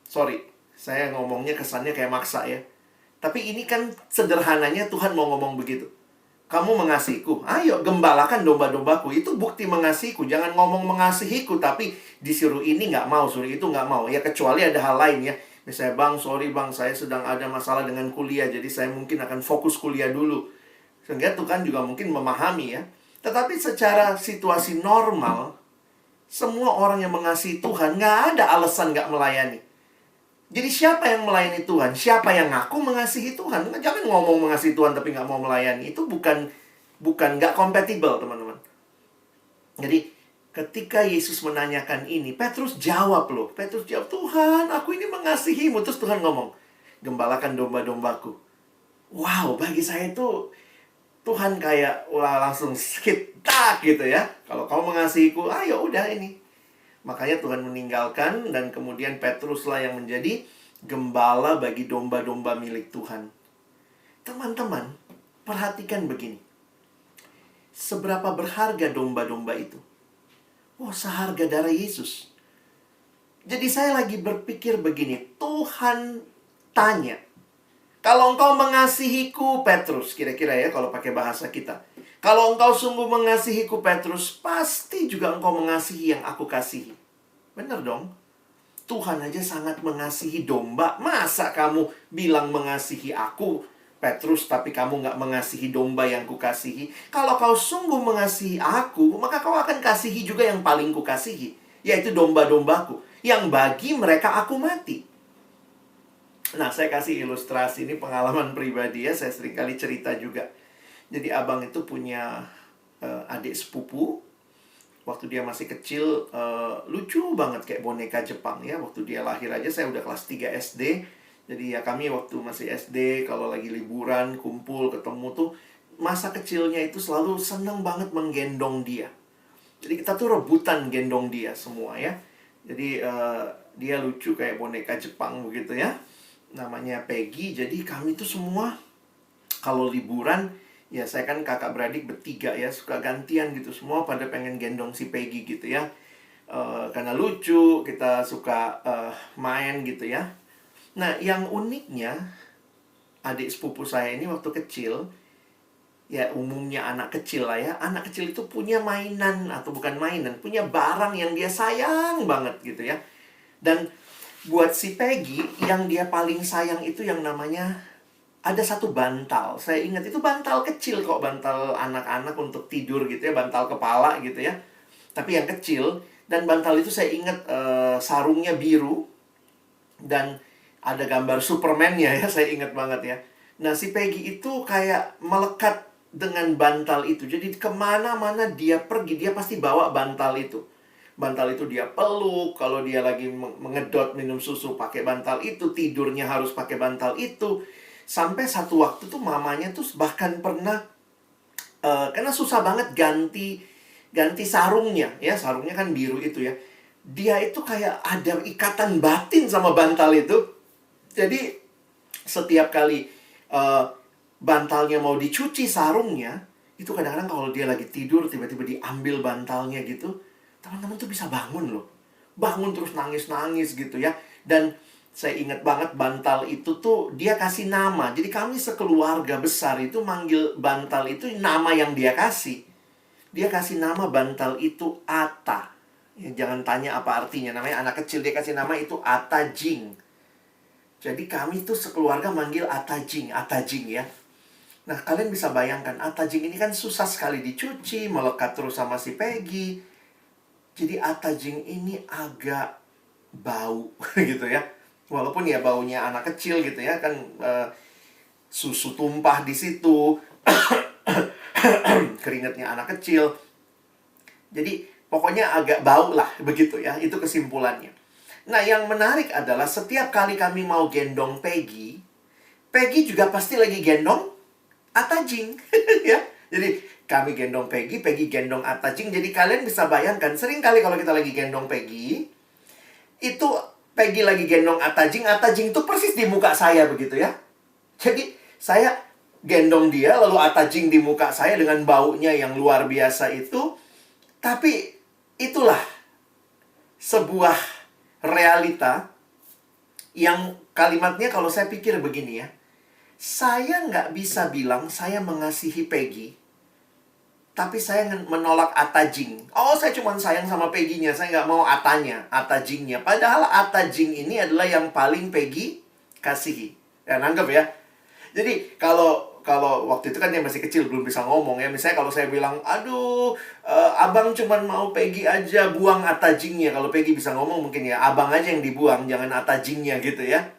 Sorry, saya ngomongnya kesannya kayak maksa ya. Tapi ini kan sederhananya Tuhan mau ngomong begitu. Kamu mengasihiku, ayo gembalakan domba-dombaku. Itu bukti mengasihiku. Jangan ngomong mengasihiku, tapi disuruh ini nggak mau, suruh itu nggak mau. Ya kecuali ada hal lain ya. Misalnya, bang, sorry bang, saya sedang ada masalah dengan kuliah. Jadi saya mungkin akan fokus kuliah dulu. Sehingga Tuhan juga mungkin memahami ya. Tetapi secara situasi normal, semua orang yang mengasihi Tuhan, nggak ada alasan nggak melayani. Jadi siapa yang melayani Tuhan? Siapa yang ngaku mengasihi Tuhan? Jangan ngomong mengasihi Tuhan tapi nggak mau melayani. Itu bukan nggak kompatibel, teman-teman. Jadi ketika Yesus menanyakan ini, Petrus jawab loh. Petrus jawab, Tuhan, aku ini mengasihimu. Terus Tuhan ngomong, gembalakan domba-dombaku. Wow, bagi saya itu Tuhan kayak langsung hit tak gitu ya. Kalau kau mengasihiku, ayo udah ini. Makanya Tuhan meninggalkan dan kemudian Petruslah yang menjadi gembala bagi domba-domba milik Tuhan. Teman-teman, perhatikan begini. Seberapa berharga domba-domba itu? Oh, seharga darah Yesus. Jadi saya lagi berpikir begini, Tuhan tanya, kalau engkau mengasihiku, Petrus, kira-kira ya kalau pakai bahasa kita. Kalau engkau sungguh mengasihiku, Petrus, pasti juga engkau mengasihi yang aku kasihi. Benar dong? Tuhan aja sangat mengasihi domba. Masa kamu bilang mengasihi aku, Petrus, tapi kamu nggak mengasihi domba yang kukasihi? Kalau kau sungguh mengasihi aku, maka kau akan kasihi juga yang paling kukasihi, yaitu domba-dombaku, yang bagi mereka aku mati. Nah, saya kasih ilustrasi, ini pengalaman pribadi ya, saya seringkali cerita juga. Jadi abang itu punya adik sepupu. Waktu dia masih kecil, lucu banget kayak boneka Jepang ya. Waktu dia lahir aja saya udah kelas 3 SD. Jadi ya kami waktu masih SD, kalau lagi liburan, kumpul, ketemu tuh, masa kecilnya itu selalu seneng banget menggendong dia. Jadi kita tuh rebutan gendong dia semua ya. Jadi dia lucu kayak boneka Jepang begitu ya. Namanya Peggy. Jadi kami tuh semua kalau liburan, ya saya kan kakak beradik bertiga ya, suka gantian gitu. Semua pada pengen gendong si Peggy gitu ya. Karena lucu, kita suka main gitu ya. Nah, yang uniknya, adik sepupu saya ini waktu kecil, ya umumnya anak kecil lah ya. Anak kecil itu punya mainan, atau bukan mainan, punya barang yang dia sayang banget gitu ya. Dan buat si Peggy, yang dia paling sayang itu yang namanya, ada satu bantal. Saya ingat itu bantal kecil kok, bantal anak-anak untuk tidur gitu ya, bantal kepala gitu ya. Tapi yang kecil, dan bantal itu saya ingat sarungnya biru dan ada gambar Superman-nya ya, saya ingat banget ya. Nah, si Peggy itu kayak melekat dengan bantal itu. Jadi kemana-mana dia pergi, dia pasti bawa bantal itu. Bantal itu dia peluk, kalau dia lagi mengedot minum susu pakai bantal itu, tidurnya harus pakai bantal itu. Sampai satu waktu tuh mamanya tuh bahkan pernah, karena susah banget ganti sarungnya, ya sarungnya kan biru itu ya. Dia itu kayak ada ikatan batin sama bantal itu. Jadi setiap kali eh, bantalnya mau dicuci sarungnya, itu kadang-kadang kalau dia lagi tidur tiba-tiba diambil bantalnya gitu, teman-teman tuh bisa bangun loh. Bangun terus nangis-nangis gitu ya. Dan saya ingat banget bantal itu tuh dia kasih nama. Jadi kami sekeluarga besar itu manggil bantal itu nama yang dia kasih. Dia kasih nama bantal itu Ata. Ya, jangan tanya apa artinya. Namanya anak kecil, dia kasih nama itu Ata Jing. Jadi kami tuh sekeluarga manggil Ata Jing ya. Nah, kalian bisa bayangkan, Atajing ini kan susah sekali dicuci, melekat terus sama si Peggy. Jadi Atajing ini agak bau gitu ya. Walaupun ya baunya anak kecil gitu ya, kan susu tumpah di situ, keringatnya anak kecil. Jadi pokoknya agak bau lah begitu ya, itu kesimpulannya. Nah, yang menarik adalah setiap kali kami mau gendong Peggy, Peggy juga pasti lagi gendong Atajing ya. Jadi kami gendong Peggy, Peggy gendong Atajing. Jadi kalian bisa bayangkan, sering kali kalau kita lagi gendong Peggy, itu Peggy lagi gendong Atajing, Atajing itu persis di muka saya begitu ya. Jadi saya gendong dia, lalu Atajing di muka saya dengan baunya yang luar biasa itu. Tapi itulah sebuah realita yang kalimatnya kalau saya pikir begini ya. Saya nggak bisa bilang saya mengasihi Peggy, tapi saya menolak Atajing. Oh, saya cuma sayang sama Peggy-nya, saya nggak mau Atanya, Atajingnya. Padahal Atajing ini adalah yang paling Peggy kasihi. Ya, nanggep ya. Jadi kalau waktu itu kan dia masih kecil, belum bisa ngomong ya. Misalnya kalau saya bilang, aduh, abang cuma mau Peggy aja, buang Atajingnya. Kalau Peggy bisa ngomong mungkin ya, abang aja yang dibuang, jangan Atajingnya gitu ya.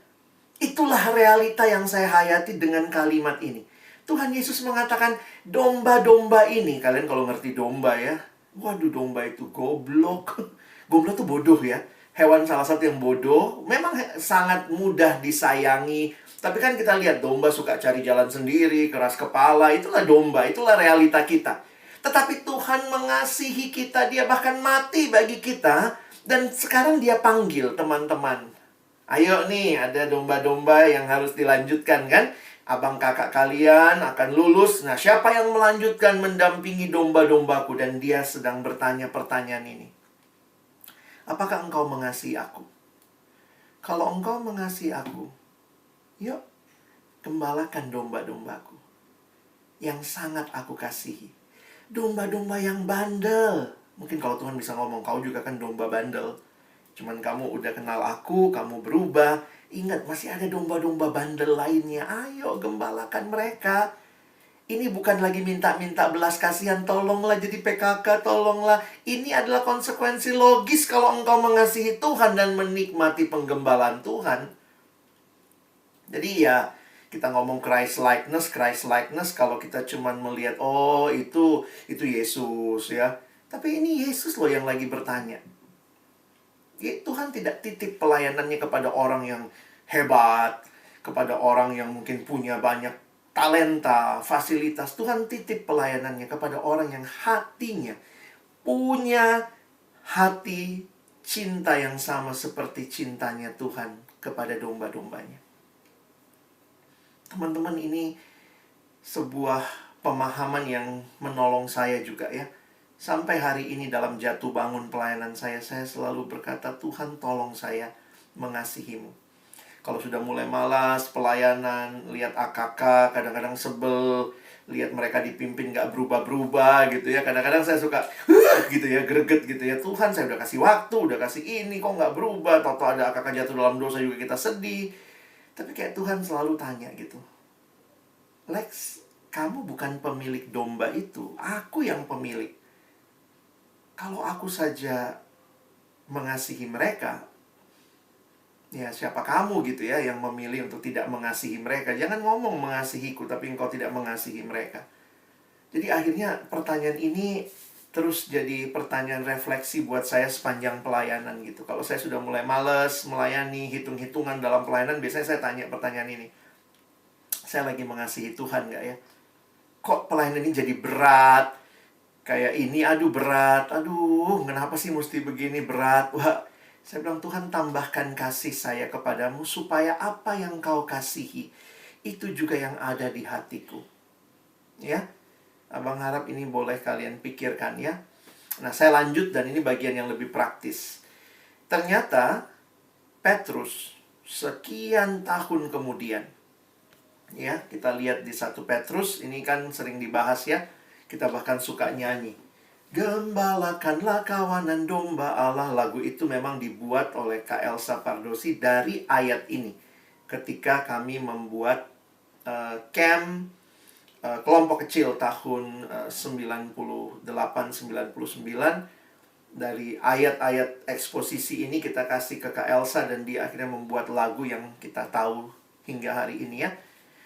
Itulah realita yang saya hayati dengan kalimat ini. Tuhan Yesus mengatakan, domba-domba ini, kalian kalau ngerti domba ya, waduh, domba itu goblok. Goblok tuh bodoh ya. Hewan salah satu yang bodoh, memang sangat mudah disayangi. Tapi kan kita lihat domba suka cari jalan sendiri, keras kepala, itulah domba, itulah realita kita. Tetapi Tuhan mengasihi kita, dia bahkan mati bagi kita. Dan sekarang dia panggil teman-teman. Ayo nih, ada domba-domba yang harus dilanjutkan kan? Abang kakak kalian akan lulus. Nah, siapa yang melanjutkan mendampingi domba-dombaku? Dan dia sedang bertanya pertanyaan ini. Apakah engkau mengasihi aku? Kalau engkau mengasihi aku, yuk, gembalakan domba-dombaku yang sangat aku kasihi. Domba-domba yang bandel. Mungkin kalau Tuhan bisa ngomong, kau juga kan domba bandel. Cuman kamu udah kenal aku, kamu berubah. Ingat, masih ada domba-domba bandel lainnya. Ayo, gembalakan mereka. Ini bukan lagi minta-minta belas kasihan. Tolonglah jadi PKK, tolonglah. Ini adalah konsekuensi logis kalau engkau mengasihi Tuhan dan menikmati penggembalaan Tuhan. Jadi ya, kita ngomong Christ likeness kalau kita cuman melihat, oh itu Yesus ya. Tapi ini Yesus loh yang lagi bertanya. Tuhan tidak titip pelayanannya kepada orang yang hebat, kepada orang yang mungkin punya banyak talenta, fasilitas. Tuhan titip pelayanannya kepada orang yang hatinya punya hati cinta yang sama seperti cintanya Tuhan kepada domba-dombanya. Teman-teman, ini sebuah pemahaman yang menolong saya juga ya. Sampai hari ini dalam jatuh bangun pelayanan saya selalu berkata, Tuhan tolong saya mengasihimu. Kalau sudah mulai malas pelayanan, lihat AKK, kadang-kadang sebel, lihat mereka dipimpin gak berubah-berubah gitu ya. Kadang-kadang saya suka, gitu ya, greget gitu ya. Tuhan, saya udah kasih waktu, udah kasih ini, kok gak berubah. Tahu-tahu ada AKK jatuh dalam dosa juga kita sedih. Tapi kayak Tuhan selalu tanya gitu, Lex, kamu bukan pemilik domba itu, aku yang pemilik. Kalau aku saja mengasihi mereka, ya siapa kamu gitu ya yang memilih untuk tidak mengasihi mereka. Jangan ngomong mengasihiku tapi engkau tidak mengasihi mereka. Jadi akhirnya pertanyaan ini terus jadi pertanyaan refleksi buat saya sepanjang pelayanan gitu. Kalau saya sudah mulai males melayani, hitung-hitungan dalam pelayanan, biasanya saya tanya pertanyaan ini. Saya lagi mengasihi Tuhan nggak ya? Kok pelayanan ini jadi berat? Kayak ini, aduh berat. Aduh, kenapa sih mesti begini berat? Wah, saya bilang, Tuhan tambahkan kasih saya kepadamu supaya apa yang kau kasihi itu juga yang ada di hatiku. Ya, Abang harap ini boleh kalian pikirkan ya. Nah, saya lanjut dan ini bagian yang lebih praktis. Ternyata Petrus sekian tahun kemudian, ya, kita lihat di 1 Petrus, ini kan sering dibahas ya. Kita bahkan suka nyanyi. Gembalakanlah kawanan domba Allah. Lagu itu memang dibuat oleh Kak Elsa Pardosi dari ayat ini. Ketika kami membuat camp kelompok kecil tahun 98-99, dari ayat-ayat eksposisi ini kita kasih ke Kak Elsa dan dia akhirnya membuat lagu yang kita tahu hingga hari ini ya.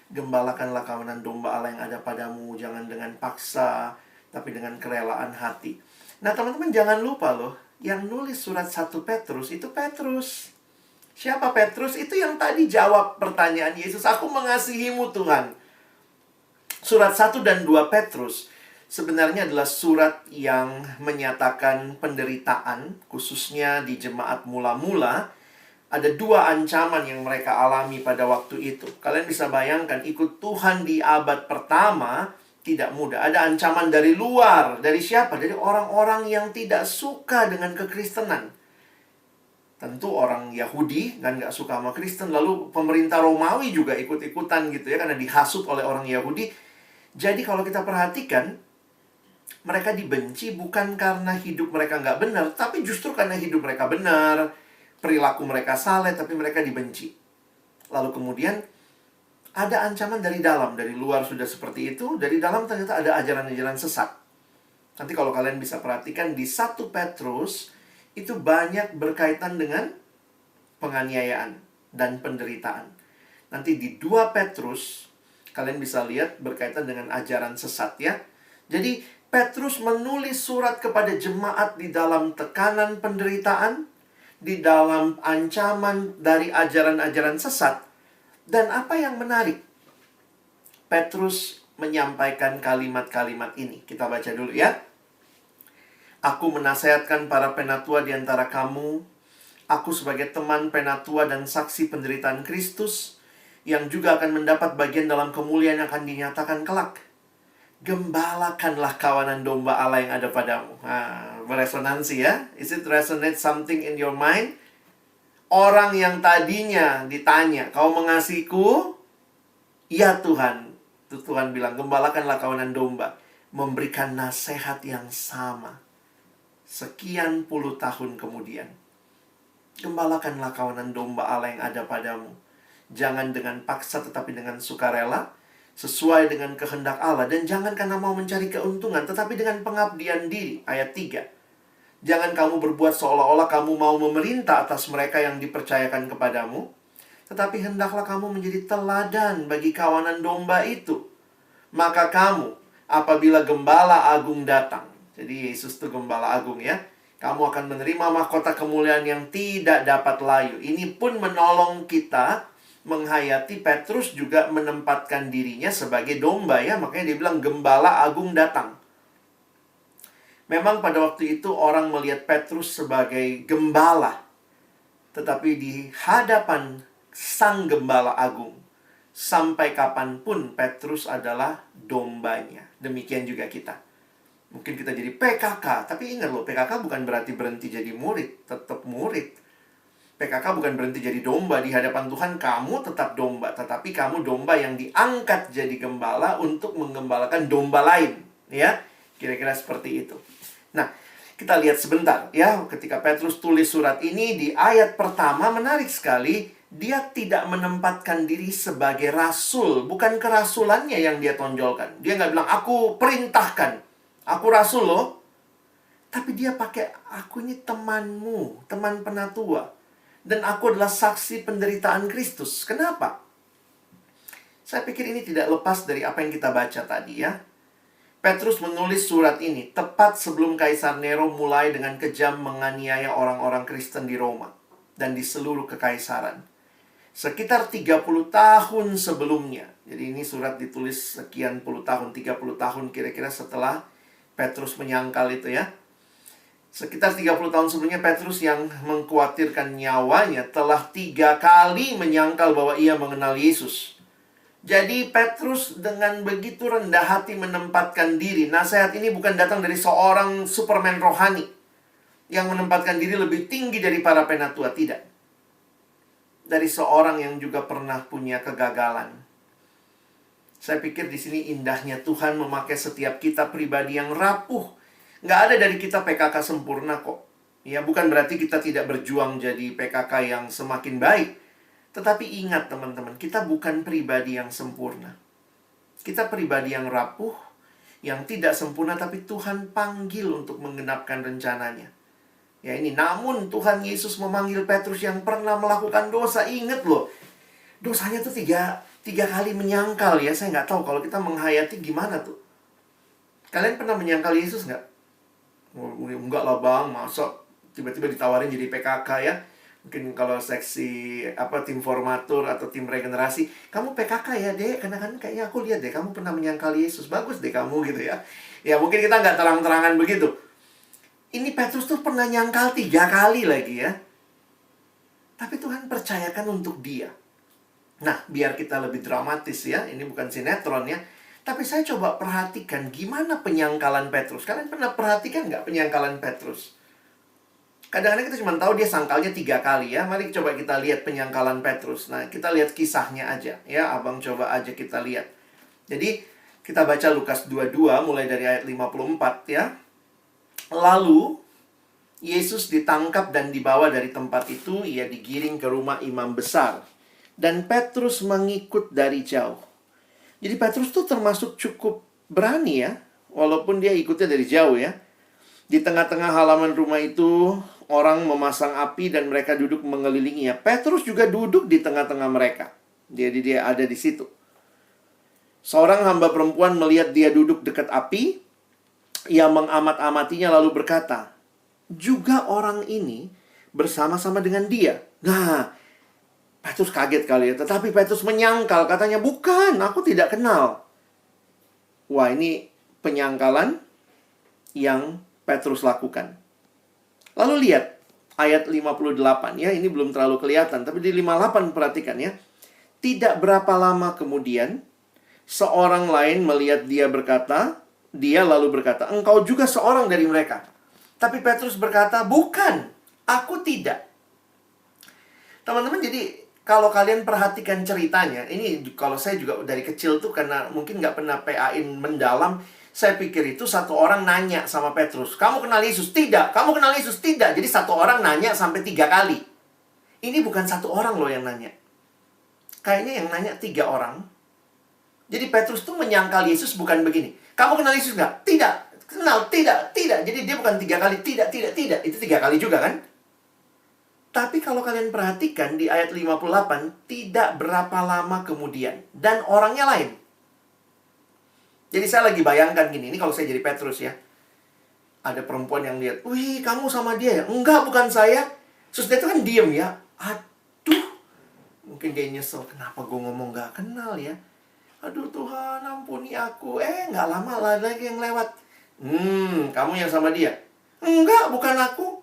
Gembalakanlah kawanan domba Allah yang ada padamu, jangan dengan paksa, tapi dengan kerelaan hati. Nah teman-teman jangan lupa loh, yang nulis surat 1 Petrus itu Petrus. Siapa Petrus? Itu yang tadi jawab pertanyaan Yesus, aku mengasihimu Tuhan. Surat 1 dan 2 Petrus sebenarnya adalah surat yang menyatakan penderitaan, khususnya di jemaat mula-mula. Ada 2 ancaman yang mereka alami pada waktu itu. Kalian bisa bayangkan, ikut Tuhan di abad pertama tidak mudah. Ada ancaman dari luar. Dari siapa? Dari orang-orang yang tidak suka dengan kekristenan. Tentu orang Yahudi kan nggak suka sama Kristen. Lalu pemerintah Romawi juga ikut-ikutan gitu ya, karena dihasut oleh orang Yahudi. Jadi kalau kita perhatikan, mereka dibenci bukan karena hidup mereka nggak benar, tapi justru karena hidup mereka benar, perilaku mereka saleh, tapi mereka dibenci. Lalu kemudian ada ancaman dari dalam. Dari luar sudah seperti itu, dari dalam ternyata ada ajaran-ajaran sesat. Nanti kalau kalian bisa perhatikan di 1 Petrus itu banyak berkaitan dengan penganiayaan dan penderitaan. Nanti di 2 Petrus kalian bisa lihat berkaitan dengan ajaran sesat ya. Jadi Petrus menulis surat kepada jemaat di dalam tekanan penderitaan, di dalam ancaman dari ajaran-ajaran sesat. Dan apa yang menarik? Petrus menyampaikan kalimat-kalimat ini. Kita baca dulu ya. Aku menasihatkan para penatua di antara kamu. Aku sebagai teman penatua dan saksi penderitaan Kristus, yang juga akan mendapat bagian dalam kemuliaan yang akan dinyatakan kelak. Gembalakanlah kawanan domba Allah yang ada padamu. Beresonansi ya. Is it resonate something in your mind? Orang yang tadinya ditanya, kau mengasihiku? Ya Tuhan. Tuhan bilang, gembalakanlah kawanan domba. Memberikan nasihat yang sama. Sekian puluh tahun kemudian. Gembalakanlah kawanan domba Allah yang ada padamu. Jangan dengan paksa tetapi dengan sukarela, sesuai dengan kehendak Allah. Dan jangan karena mau mencari keuntungan, tetapi dengan pengabdian diri. Ayat 3. Jangan kamu berbuat seolah-olah kamu mau memerintah atas mereka yang dipercayakan kepadamu, tetapi hendaklah kamu menjadi teladan bagi kawanan domba itu. Maka kamu, apabila gembala agung datang, jadi Yesus itu gembala agung ya, kamu akan menerima mahkota kemuliaan yang tidak dapat layu. Ini pun menolong kita menghayati Petrus juga menempatkan dirinya sebagai domba ya. Makanya dia bilang gembala agung datang. Memang pada waktu itu orang melihat Petrus sebagai gembala. Tetapi di hadapan sang gembala agung, sampai kapanpun Petrus adalah dombanya. Demikian juga kita. Mungkin kita jadi PKK, tapi ingat loh, PKK bukan berarti berhenti jadi murid. Tetap murid. PKK bukan berhenti jadi domba. Di hadapan Tuhan kamu tetap domba, tetapi kamu domba yang diangkat jadi gembala untuk menggembalakan domba lain. Ya, kira-kira seperti itu. Nah, kita lihat sebentar ya. Ketika Petrus tulis surat ini di ayat pertama, menarik sekali. Dia tidak menempatkan diri sebagai rasul. Bukan kerasulannya yang dia tonjolkan. Dia nggak bilang, aku perintahkan, aku rasul loh. Tapi dia pakai, aku ini temanmu, teman penatua. Dan aku adalah saksi penderitaan Kristus. Kenapa? Saya pikir ini tidak lepas dari apa yang kita baca tadi ya. Petrus menulis surat ini tepat sebelum Kaisar Nero mulai dengan kejam menganiaya orang-orang Kristen di Roma dan di seluruh kekaisaran. Sekitar 30 tahun sebelumnya. Jadi ini surat ditulis sekian puluh tahun, 30 tahun kira-kira setelah Petrus menyangkal itu ya. Sekitar 30 tahun sebelumnya Petrus yang mengkhawatirkan nyawanya telah 3 kali menyangkal bahwa ia mengenal Yesus. Jadi Petrus dengan begitu rendah hati menempatkan diri. Nasihat ini bukan datang dari seorang Superman rohani yang menempatkan diri lebih tinggi dari para penatua, tidak. Dari seorang yang juga pernah punya kegagalan. Saya pikir di sini indahnya Tuhan memakai setiap kita pribadi yang rapuh. Nggak ada dari kita PKK sempurna kok. Ya, bukan berarti kita tidak berjuang jadi PKK yang semakin baik. Tetapi ingat teman-teman, kita bukan pribadi yang sempurna. Kita pribadi yang rapuh, yang tidak sempurna, tapi Tuhan panggil untuk menggenapkan rencananya. Ya ini, namun Tuhan Yesus memanggil Petrus yang pernah melakukan dosa. Ingat loh, dosanya tuh tiga kali menyangkal ya. Saya nggak tahu kalau kita menghayati gimana tuh. Kalian pernah menyangkal Yesus nggak? Enggak lah bang, masa tiba-tiba ditawarin jadi PKK ya. Mungkin kalau seksi tim formatur atau tim regenerasi, kamu PKK ya dek, karena kan kayaknya aku lihat deh kamu pernah menyangkal Yesus, bagus deh kamu gitu ya. Ya mungkin kita nggak terang-terangan begitu. Ini Petrus tuh pernah nyangkal 3 kali lagi ya. Tapi Tuhan percayakan untuk dia. Nah, biar kita lebih dramatis ya, ini bukan sinetron ya. Tapi saya coba perhatikan gimana penyangkalan Petrus. Kalian pernah perhatikan nggak penyangkalan Petrus? Kadang-kadang kita cuma tahu dia sangkalnya 3 kali ya. Mari coba kita lihat penyangkalan Petrus. Nah, kita lihat kisahnya aja ya. Abang coba aja kita lihat. Jadi, kita baca Lukas 22 mulai dari ayat 54 ya. Lalu, Yesus ditangkap dan dibawa dari tempat itu. Ia digiring ke rumah imam besar. Dan Petrus mengikut dari jauh. Jadi Petrus tuh termasuk cukup berani ya. Walaupun dia ikutnya dari jauh ya. Di tengah-tengah halaman rumah itu, orang memasang api dan mereka duduk mengelilinginya. Petrus juga duduk di tengah-tengah mereka. Jadi dia ada di situ. Seorang hamba perempuan melihat dia duduk dekat api. Ia mengamat-amatinya lalu berkata, juga orang ini bersama-sama dengan dia. Nah, Petrus kaget kali ya. Tetapi Petrus menyangkal, katanya, bukan, aku tidak kenal. Wah, ini penyangkalan yang Petrus lakukan. Lalu lihat ayat 58 ya, ini belum terlalu kelihatan, tapi di 58 perhatikan ya. Tidak berapa lama kemudian, seorang lain melihat dia lalu berkata, engkau juga seorang dari mereka. Tapi Petrus berkata, bukan, aku tidak. Teman-teman, jadi kalau kalian perhatikan ceritanya, ini kalau saya juga dari kecil tuh karena mungkin nggak pernah PA-in mendalam, saya pikir itu satu orang nanya sama Petrus, kamu kenal Yesus? Tidak. Kamu kenal Yesus? Tidak. Jadi satu orang nanya sampai 3 kali. Ini bukan satu orang loh yang nanya. Kayaknya yang nanya 3 orang. Jadi Petrus tuh menyangkal Yesus bukan begini. Kamu kenal Yesus nggak? Tidak. Kenal? Tidak. Tidak. Jadi dia bukan 3 kali. Tidak. Itu 3 kali juga kan? Tapi kalau kalian perhatikan di ayat 58, tidak berapa lama kemudian. Dan orangnya lain. Jadi saya lagi bayangkan gini, ini kalau saya jadi Petrus ya. Ada perempuan yang lihat, wih kamu sama dia ya? Enggak, bukan saya. Terus dia tuh kan diem ya. Aduh. Mungkin dia nyesel, kenapa gue ngomong gak kenal ya? Aduh Tuhan, ampuni aku. Gak lama lagi yang lewat. Kamu yang sama dia? Enggak, bukan aku.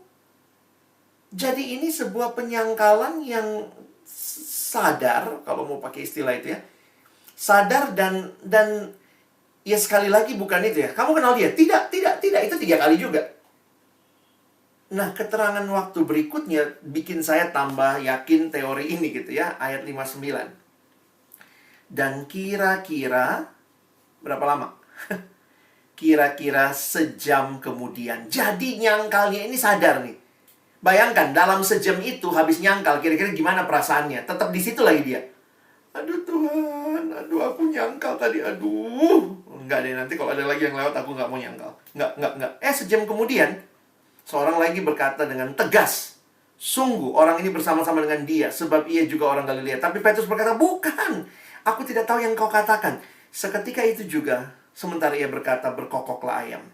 Jadi ini sebuah penyangkalan yang sadar, kalau mau pakai istilah itu ya. Sadar dan ya sekali lagi bukan itu ya. Kamu kenal dia? Tidak. Itu 3 kali juga. Nah, keterangan waktu berikutnya bikin saya tambah yakin teori ini gitu ya. Ayat 59. Dan kira-kira berapa lama? Kira-kira sejam kemudian. Jadi nyangkalnya ini sadar nih. Bayangkan, dalam sejam itu habis nyangkal, kira-kira gimana perasaannya? Tetap di situ lagi dia. Aduh Tuhan, aduh aku nyangkal tadi, aduh. Enggak deh, nanti kalau ada lagi yang lewat aku nggak mau nyangkal. Enggak. Sejam kemudian, seorang lagi berkata dengan tegas, sungguh orang ini bersama-sama dengan dia, sebab ia juga orang Galilea. Tapi Petrus berkata, bukan, aku tidak tahu yang kau katakan. Seketika itu juga, Sementara ia berkata, berkokoklah ayam.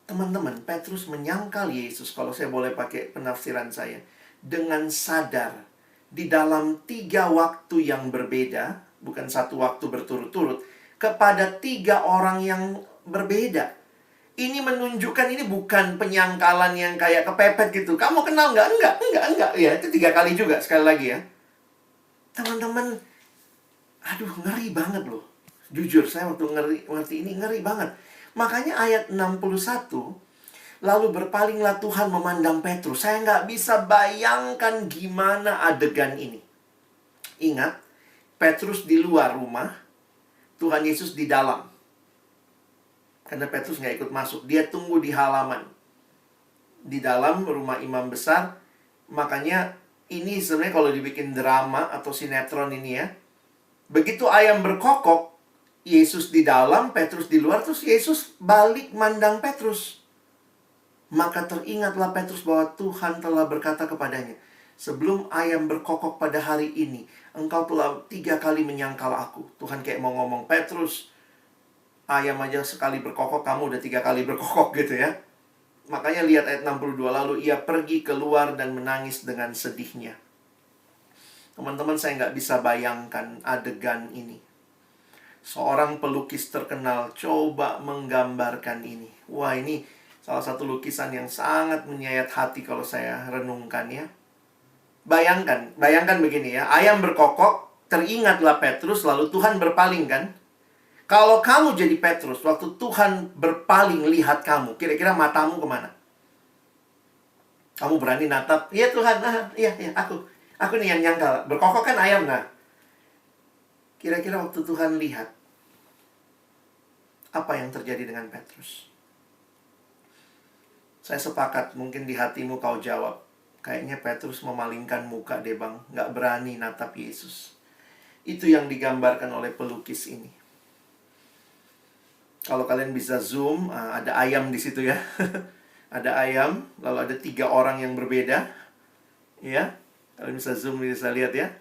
Teman-teman, Petrus menyangkal Yesus, kalau saya boleh pakai penafsiran saya, dengan sadar di dalam 3 waktu yang berbeda, bukan 1 waktu berturut-turut, kepada 3 orang yang berbeda. Ini menunjukkan ini bukan penyangkalan yang kayak kepepet gitu. Kamu kenal nggak? Enggak. Ya, itu 3 kali juga, sekali lagi ya. Teman-teman, aduh, ngeri banget loh. Jujur, saya waktu ngerti ini ngeri banget. Makanya ayat 61, lalu berpalinglah Tuhan memandang Petrus. Saya nggak bisa bayangkan gimana adegan ini. Ingat, Petrus di luar rumah, Tuhan Yesus di dalam. Karena Petrus nggak ikut masuk. Dia tunggu di halaman. Di dalam rumah imam besar. Makanya ini sebenarnya kalau dibikin drama atau sinetron ini ya. Begitu ayam berkokok, Yesus di dalam, Petrus di luar, terus Yesus balik mandang Petrus. Maka teringatlah Petrus bahwa Tuhan telah berkata kepadanya, sebelum ayam berkokok pada hari ini, engkau telah 3 kali menyangkal aku. Tuhan kayak mau ngomong, Petrus, ayam aja sekali berkokok, kamu udah 3 kali berkokok gitu ya. Makanya lihat ayat 62, lalu ia pergi keluar dan menangis dengan sedihnya. Teman-teman, saya nggak bisa bayangkan adegan ini. Seorang pelukis terkenal coba menggambarkan ini. Wah, ini salah satu lukisan yang sangat menyayat hati kalau saya renungkan ya. Bayangkan begini ya. Ayam berkokok, teringatlah Petrus, lalu Tuhan berpaling kan. Kalau kamu jadi Petrus, waktu Tuhan berpaling lihat kamu, kira-kira matamu kemana? Kamu berani natap, iya Tuhan, iya, aku nih yang nyangkal. Berkokok kan ayam, nah. Kira-kira waktu Tuhan lihat, apa yang terjadi dengan Petrus? Saya sepakat, mungkin di hatimu kau jawab, kayaknya Petrus memalingkan muka deh bang, nggak berani natap Yesus. Itu yang digambarkan oleh pelukis ini. Kalau kalian bisa zoom, ada ayam di situ ya. Ada ayam, lalu ada 3 orang yang berbeda. Ya, kalian bisa zoom, bisa lihat ya.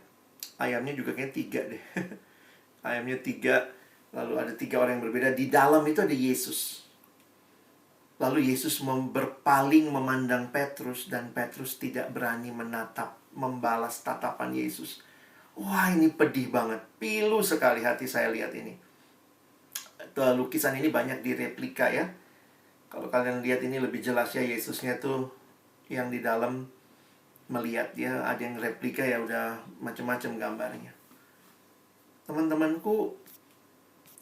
Ayamnya juga kayaknya 3 deh. Ayamnya 3, lalu ada 3 orang yang berbeda. Di dalam itu ada Yesus. Lalu Yesus berpaling memandang Petrus, dan Petrus tidak berani menatap, membalas tatapan Yesus. Wah, ini pedih banget. Pilu sekali hati saya lihat ini. Lukisan ini banyak direplika ya. Kalau kalian lihat ini lebih jelas ya, Yesusnya tuh yang di dalam melihat ya. Ada yang replika ya, udah macam-macam gambarnya. Teman-temanku,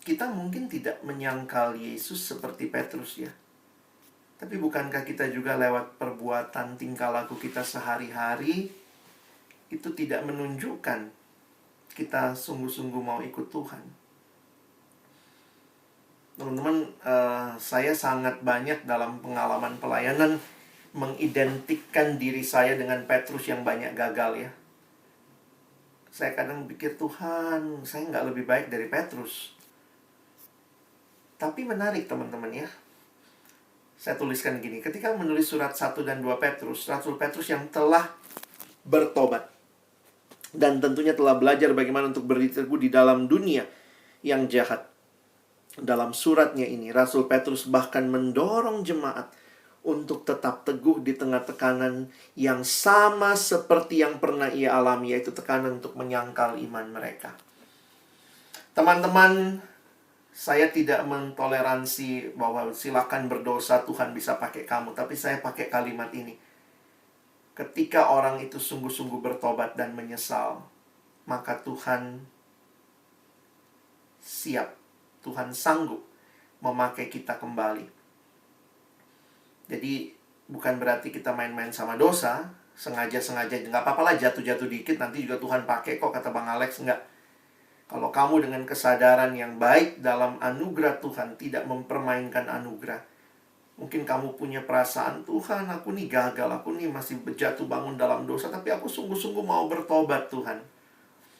kita mungkin tidak menyangkal Yesus seperti Petrus ya. Tapi bukankah kita juga lewat perbuatan tingkah laku kita sehari-hari itu tidak menunjukkan kita sungguh-sungguh mau ikut Tuhan? Teman-teman, saya sangat banyak dalam pengalaman pelayanan mengidentikan diri saya dengan Petrus yang banyak gagal ya. Saya kadang pikir, Tuhan, saya nggak lebih baik dari Petrus. Tapi menarik teman-teman ya. Saya tuliskan gini, ketika menulis surat 1 dan 2 Petrus, Rasul Petrus yang telah bertobat dan tentunya telah belajar bagaimana untuk berteguh di dalam dunia yang jahat. Dalam suratnya ini, Rasul Petrus bahkan mendorong jemaat untuk tetap teguh di tengah tekanan yang sama seperti yang pernah ia alami, yaitu tekanan untuk menyangkal iman mereka. Teman-teman, saya tidak mentoleransi bahwa silakan berdosa, Tuhan bisa pakai kamu. Tapi saya pakai kalimat ini. Ketika orang itu sungguh-sungguh bertobat dan menyesal, maka Tuhan siap, Tuhan sanggup memakai kita kembali. Jadi bukan berarti kita main-main sama dosa, sengaja-sengaja, nggak apa-apa lah jatuh-jatuh dikit, nanti juga Tuhan pakai kok, kata Bang Alex. Enggak. Kalau kamu dengan kesadaran yang baik dalam anugerah Tuhan, tidak mempermainkan anugerah. Mungkin kamu punya perasaan, Tuhan, aku nih gagal, aku nih masih jatuh bangun dalam dosa, tapi aku sungguh-sungguh mau bertobat Tuhan.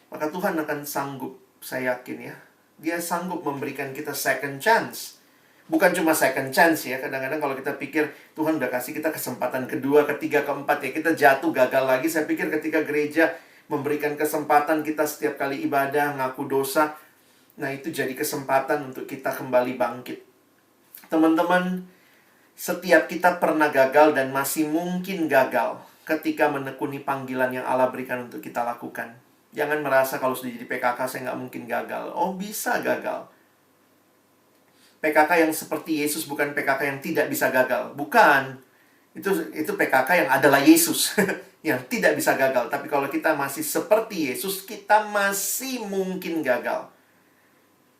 Maka Tuhan akan sanggup, saya yakin ya. Dia sanggup memberikan kita second chance. Bukan cuma second chance ya. Kadang-kadang kalau kita pikir Tuhan udah kasih kita kesempatan kedua, ketiga, keempat ya, kita jatuh, gagal lagi. Saya pikir ketika gereja memberikan kesempatan kita setiap kali ibadah, ngaku dosa, Nah, itu jadi kesempatan untuk kita kembali bangkit. Teman-teman, setiap kita pernah gagal dan masih mungkin gagal ketika menekuni panggilan yang Allah berikan untuk kita lakukan. Jangan merasa kalau sudah jadi PKK saya nggak mungkin gagal. Oh, bisa gagal. PKK yang seperti Yesus bukan PKK yang tidak bisa gagal. Bukan. Itu PKK yang adalah Yesus. Yang tidak bisa gagal. Tapi kalau kita masih seperti Yesus, kita masih mungkin gagal.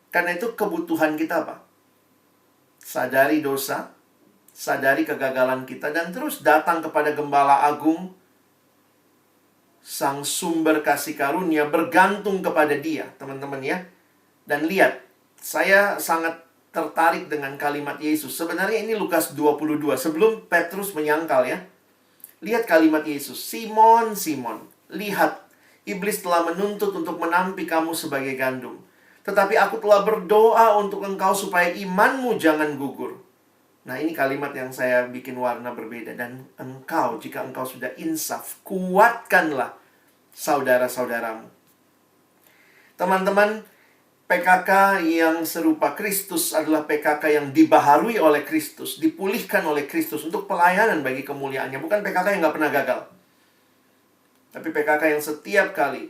Karena itu kebutuhan kita apa? Sadari dosa, sadari kegagalan kita, dan terus datang kepada Gembala Agung, Sang Sumber Kasih Karunia, bergantung kepada Dia, teman-teman ya. Dan lihat, saya sangat tertarik dengan kalimat Yesus. Sebenarnya ini Lukas 22, sebelum Petrus menyangkal ya. Lihat kalimat Yesus, Simon, Simon, lihat, iblis telah menuntut untuk menampi kamu sebagai gandum. Tetapi aku telah berdoa untuk engkau supaya imanmu jangan gugur. Nah, ini kalimat yang saya bikin warna berbeda. Dan engkau, jika engkau sudah insaf, kuatkanlah saudara-saudaramu. Teman-teman, PKK yang serupa Kristus adalah PKK yang dibaharui oleh Kristus, dipulihkan oleh Kristus untuk pelayanan bagi kemuliaannya. Bukan PKK yang nggak pernah gagal. Tapi PKK yang setiap kali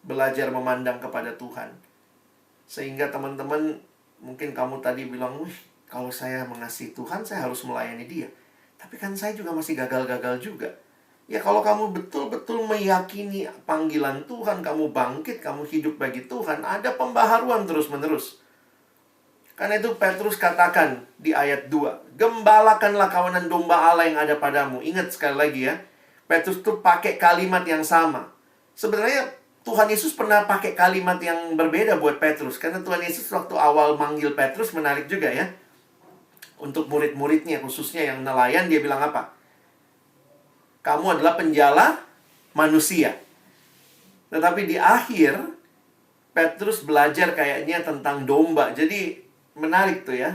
belajar memandang kepada Tuhan. Sehingga teman-teman, mungkin kamu tadi bilang, wih, kalau saya mengasihi Tuhan, saya harus melayani Dia. Tapi kan saya juga masih gagal-gagal juga. Ya kalau kamu betul-betul meyakini panggilan Tuhan, kamu bangkit, kamu hidup bagi Tuhan, ada pembaharuan terus-menerus. Karena itu Petrus katakan di ayat 2, gembalakanlah kawanan domba Allah yang ada padamu. Ingat sekali lagi ya, Petrus tuh pakai kalimat yang sama. Sebenarnya Tuhan Yesus pernah pakai kalimat yang berbeda buat Petrus. Karena Tuhan Yesus waktu awal manggil Petrus menarik juga ya. Untuk murid-muridnya, khususnya yang nelayan, dia bilang apa? Kamu adalah penjala manusia. Tetapi di akhir, Petrus belajar kayaknya tentang domba. Jadi menarik tuh ya.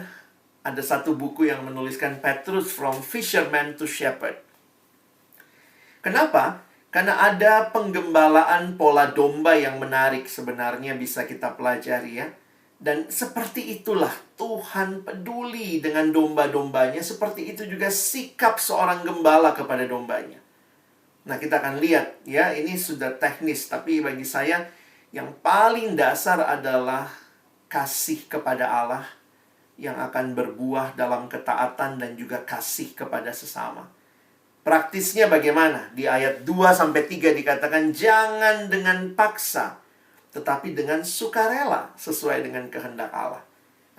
Ada satu buku yang menuliskan Petrus from fisherman to shepherd. Kenapa? Karena ada penggembalaan pola domba yang menarik sebenarnya bisa kita pelajari ya. Dan seperti itulah Tuhan peduli dengan domba-dombanya. Seperti itu juga sikap seorang gembala kepada dombanya. Nah, kita akan lihat ya, ini sudah teknis. Tapi bagi saya yang paling dasar adalah kasih kepada Allah yang akan berbuah dalam ketaatan dan juga kasih kepada sesama. Praktisnya bagaimana? Di ayat 2-3 dikatakan, jangan dengan paksa, tetapi dengan sukarela sesuai dengan kehendak Allah.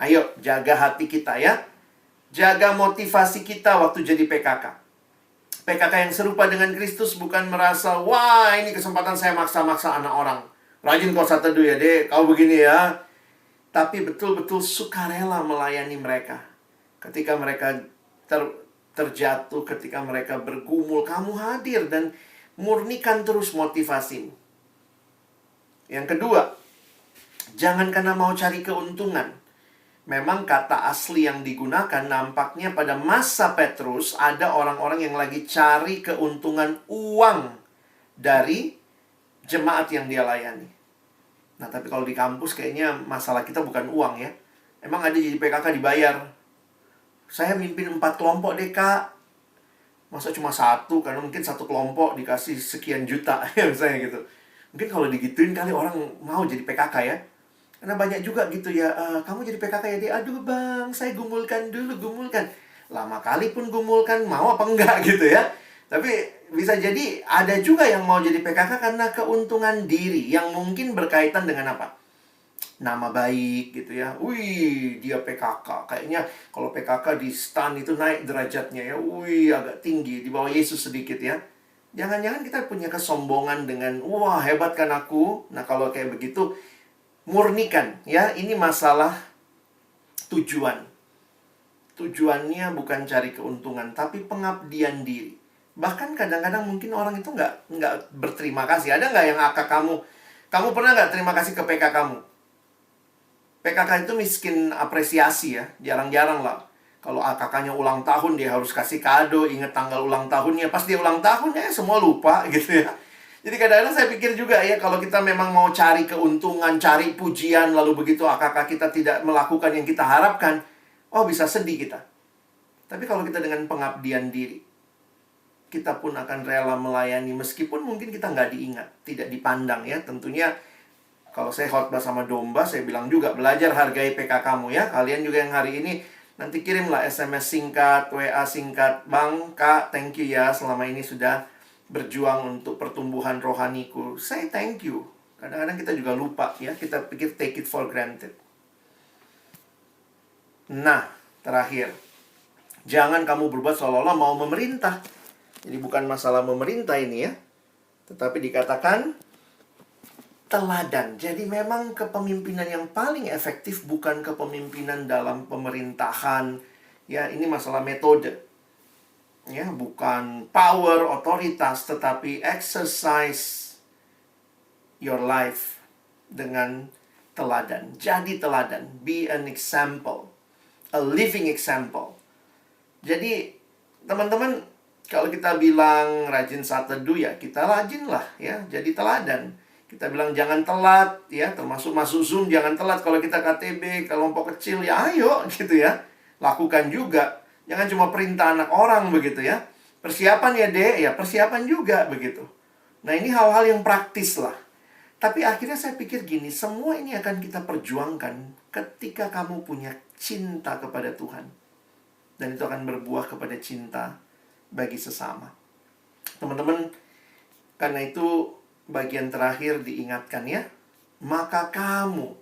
Ayo, jaga hati kita ya. Jaga motivasi kita waktu jadi PKK. PKK yang serupa dengan Kristus bukan merasa, wah ini kesempatan saya maksa-maksa anak orang. Rajin kau saat teduh ya dek, kau begini ya. Tapi betul-betul sukarela melayani mereka. Ketika mereka terjatuh, ketika mereka bergumul, kamu hadir dan murnikan terus motivasimu. Yang kedua, jangan karena mau cari keuntungan. Memang kata asli yang digunakan nampaknya pada masa Petrus ada orang-orang yang lagi cari keuntungan uang dari jemaat yang dia layani. Nah, tapi kalau di kampus kayaknya masalah kita bukan uang ya. Emang ada jadi PKK dibayar. Saya mimpin 4 kelompok deh kak. Masa cuma 1? Karena mungkin 1 kelompok dikasih sekian juta ya misalnya gitu. Mungkin kalau digituin kali orang mau jadi PKK ya. Karena banyak juga gitu ya, kamu jadi PKK ya, dia, aduh bang, saya gumulkan dulu, gumulkan. Lama kali pun gumulkan, mau apa enggak gitu ya. Tapi bisa jadi ada juga yang mau jadi PKK karena keuntungan diri, yang mungkin berkaitan dengan apa? Nama baik gitu ya. Wih, dia PKK. Kayaknya kalau PKK di stan itu naik derajatnya ya. Wih, agak tinggi, di bawah Yesus sedikit ya. Jangan-jangan kita punya kesombongan dengan, wah hebat kan aku. Nah kalau kayak begitu, murnikan ya, ini masalah tujuan. Tujuannya bukan cari keuntungan, tapi pengabdian diri. Bahkan kadang-kadang mungkin orang itu nggak berterima kasih. Ada nggak yang akak kamu pernah nggak terima kasih ke PK kamu? PKK itu miskin apresiasi ya, jarang-jarang lah. Kalau kakaknya ulang tahun, dia harus kasih kado, ingat tanggal ulang tahunnya. Pas dia ulang tahun ya semua lupa gitu ya. Jadi kadang-kadang saya pikir juga ya, kalau kita memang mau cari keuntungan, cari pujian, lalu begitu kakak kita tidak melakukan yang kita harapkan, oh bisa sedih kita. Tapi kalau kita dengan pengabdian diri, kita pun akan rela melayani, meskipun mungkin kita nggak diingat, tidak dipandang ya. Tentunya kalau saya khotbah sama domba, saya bilang juga, belajar hargai PK kamu ya. Kalian juga yang hari ini, nanti kirimlah SMS singkat, WA singkat. Bang, Kak, thank you ya, selama ini sudah berjuang untuk pertumbuhan rohaniku. Saya thank you. Kadang-kadang kita juga lupa ya, kita pikir take it for granted. Nah, terakhir, jangan kamu berbuat seolah-olah mau memerintah. Jadi bukan masalah memerintah ini ya, tetapi dikatakan teladan. Jadi memang kepemimpinan yang paling efektif bukan kepemimpinan dalam pemerintahan. Ya, ini masalah metode. Ya, bukan power, otoritas, tetapi exercise your life dengan teladan. Jadi teladan, be an example, a living example. Jadi teman-teman, kalau kita bilang rajin saat teduh ya, kita rajinlah ya, jadi teladan. Kita bilang jangan telat ya, termasuk masuk Zoom jangan telat. Kalau kita KTB, kelompok kecil ya ayo gitu ya. Lakukan juga. Jangan cuma perintah anak orang begitu ya. Persiapan ya Dek, ya persiapan juga begitu. Nah ini hal-hal yang praktis lah. Tapi akhirnya saya pikir gini, semua ini akan kita perjuangkan ketika kamu punya cinta kepada Tuhan. Dan itu akan berbuah kepada cinta bagi sesama. Teman-teman, karena itu bagian terakhir diingatkan ya. Maka kamu,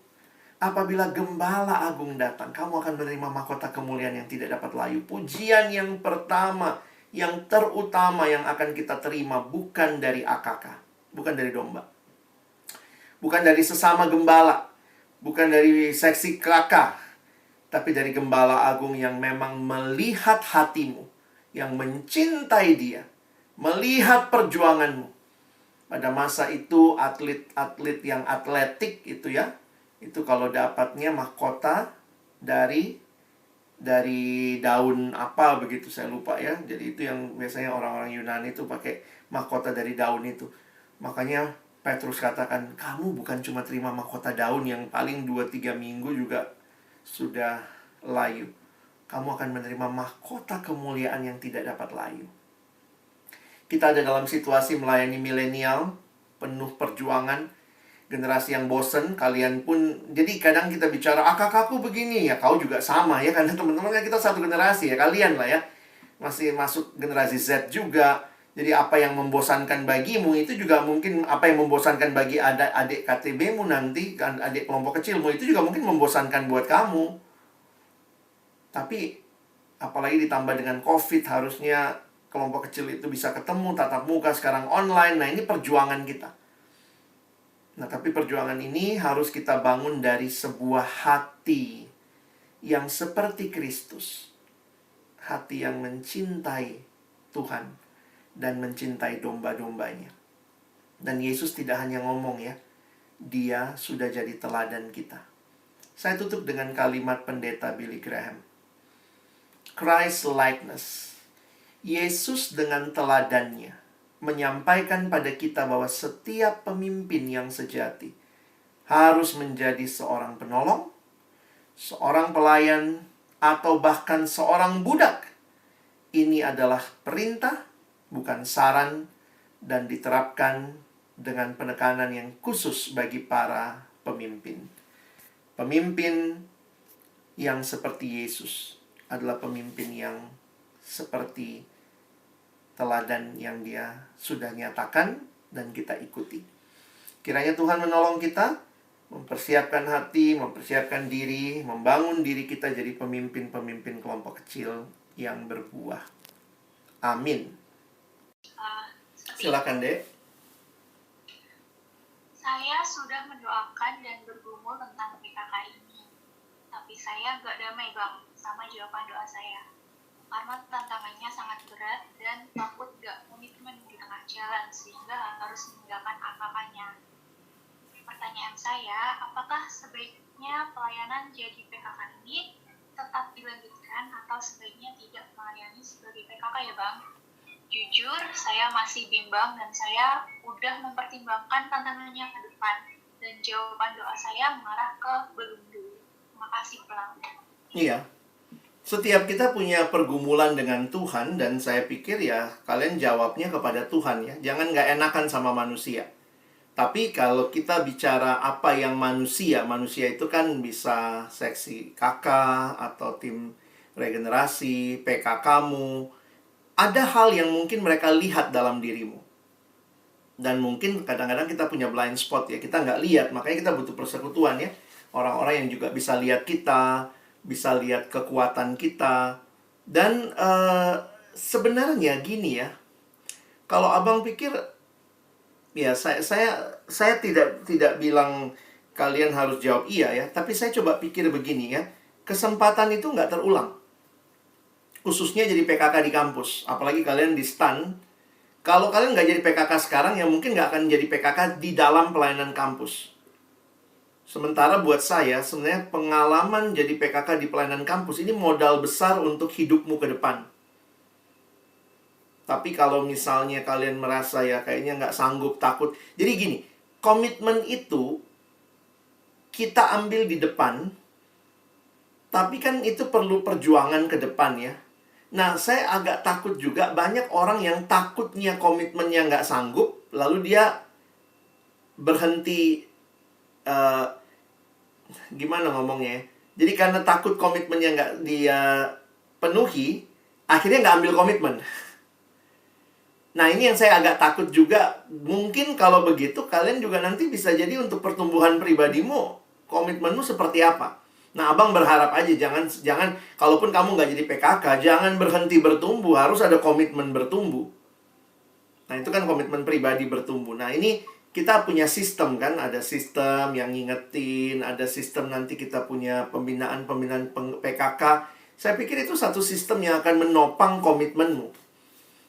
apabila Gembala Agung datang, kamu akan menerima mahkota kemuliaan yang tidak dapat layu. Pujian yang pertama, yang terutama yang akan kita terima bukan dari AKK, bukan dari domba, bukan dari sesama gembala, bukan dari seksi kakak, tapi dari Gembala Agung yang memang melihat hatimu, yang mencintai dia, melihat perjuanganmu. Pada masa itu atlet-atlet yang atletik itu ya, itu kalau dapatnya mahkota dari daun apa begitu, saya lupa ya. Jadi itu yang biasanya orang-orang Yunani itu pakai mahkota dari daun itu. Makanya Petrus katakan, kamu bukan cuma terima mahkota daun yang paling 2-3 minggu juga sudah layu. Kamu akan menerima mahkota kemuliaan yang tidak dapat layu. Kita ada dalam situasi melayani milenial, penuh perjuangan, generasi yang bosen, kalian pun, jadi kadang kita bicara, kakakku begini, ya kau juga sama ya, karena teman-teman kan kita satu generasi ya, kalian lah ya, masih masuk generasi Z juga. Jadi apa yang membosankan bagimu, itu juga mungkin apa yang membosankan bagi adik KTB-mu nanti, kan adik kelompok kecilmu, itu juga mungkin membosankan buat kamu. Tapi, apalagi ditambah dengan COVID, harusnya kelompok kecil itu bisa ketemu, tatap muka, sekarang online. Nah, ini perjuangan kita. Nah, tapi perjuangan ini harus kita bangun dari sebuah hati yang seperti Kristus. Hati yang mencintai Tuhan dan mencintai domba-dombanya. Dan Yesus tidak hanya ngomong ya, Dia sudah jadi teladan kita. Saya tutup dengan kalimat pendeta Billy Graham. Christ likeness. Yesus dengan teladannya menyampaikan pada kita bahwa setiap pemimpin yang sejati harus menjadi seorang penolong, seorang pelayan, atau bahkan seorang budak. Ini adalah perintah, bukan saran, dan diterapkan dengan penekanan yang khusus bagi para pemimpin. Pemimpin yang seperti Yesus adalah pemimpin yang seperti teladan yang Dia sudah nyatakan dan kita ikuti. Kiranya Tuhan menolong kita, mempersiapkan hati, mempersiapkan diri, membangun diri kita jadi pemimpin-pemimpin kelompok kecil yang berbuah. Amin. Silakan, Dek. Saya sudah mendoakan dan bergumul tentang PKK ini, tapi saya gak damai Bang sama jawaban doa saya. Karena tantangannya sangat berat dan takut gak komitmen di tengah jalan sehingga harus meninggalkan AKK-nya. Pertanyaan saya, apakah sebaiknya pelayanan jadi PKK ini tetap dilanjutkan atau sebaiknya tidak melayani sebagai PKK ya Bang? Jujur, saya masih bimbang dan saya udah mempertimbangkan tantangannya ke depan. Dan jawaban doa saya mengarah ke belum dulu. Terima kasih pelanggan. Iya. Setiap kita punya pergumulan dengan Tuhan, dan saya pikir ya kalian jawabnya kepada Tuhan ya. Jangan nggak enakan sama manusia. Tapi kalau kita bicara apa yang manusia itu kan bisa seksi kakak atau tim regenerasi, PKK-mu. Ada hal yang mungkin mereka lihat dalam dirimu. Dan mungkin kadang-kadang kita punya blind spot ya. Kita nggak lihat, makanya kita butuh persekutuan ya. Orang-orang yang juga bisa lihat kita, bisa lihat kekuatan kita. Dan sebenarnya gini ya. Kalau abang pikir, ya saya tidak bilang kalian harus jawab iya ya. Tapi saya coba pikir begini ya. Kesempatan itu nggak terulang. Khususnya jadi PKK di kampus. Apalagi kalian di STAN. Kalau kalian nggak jadi PKK sekarang, ya mungkin nggak akan jadi PKK di dalam pelayanan kampus. Sementara buat saya, sebenarnya pengalaman jadi PKK di pelayanan kampus ini modal besar untuk hidupmu ke depan. Tapi kalau misalnya kalian merasa ya kayaknya nggak sanggup, takut. Jadi gini, komitmen itu kita ambil di depan, tapi kan itu perlu perjuangan ke depan ya. Nah, saya agak takut juga banyak orang yang takutnya komitmennya nggak sanggup, lalu dia berhenti, gimana ngomongnya ya? Jadi karena takut komitmennya nggak dia penuhi, akhirnya nggak ambil komitmen. Nah, ini yang saya agak takut juga. Mungkin kalau begitu, kalian juga nanti bisa jadi untuk pertumbuhan pribadimu, komitmenmu seperti apa. Nah, abang berharap aja jangan kalaupun kamu nggak jadi PKK, jangan berhenti bertumbuh, harus ada komitmen bertumbuh. Nah, itu kan komitmen pribadi bertumbuh. Nah, ini kita punya sistem kan, ada sistem yang ngingetin, ada sistem nanti kita punya pembinaan PKK. Saya pikir itu satu sistem yang akan menopang komitmenmu.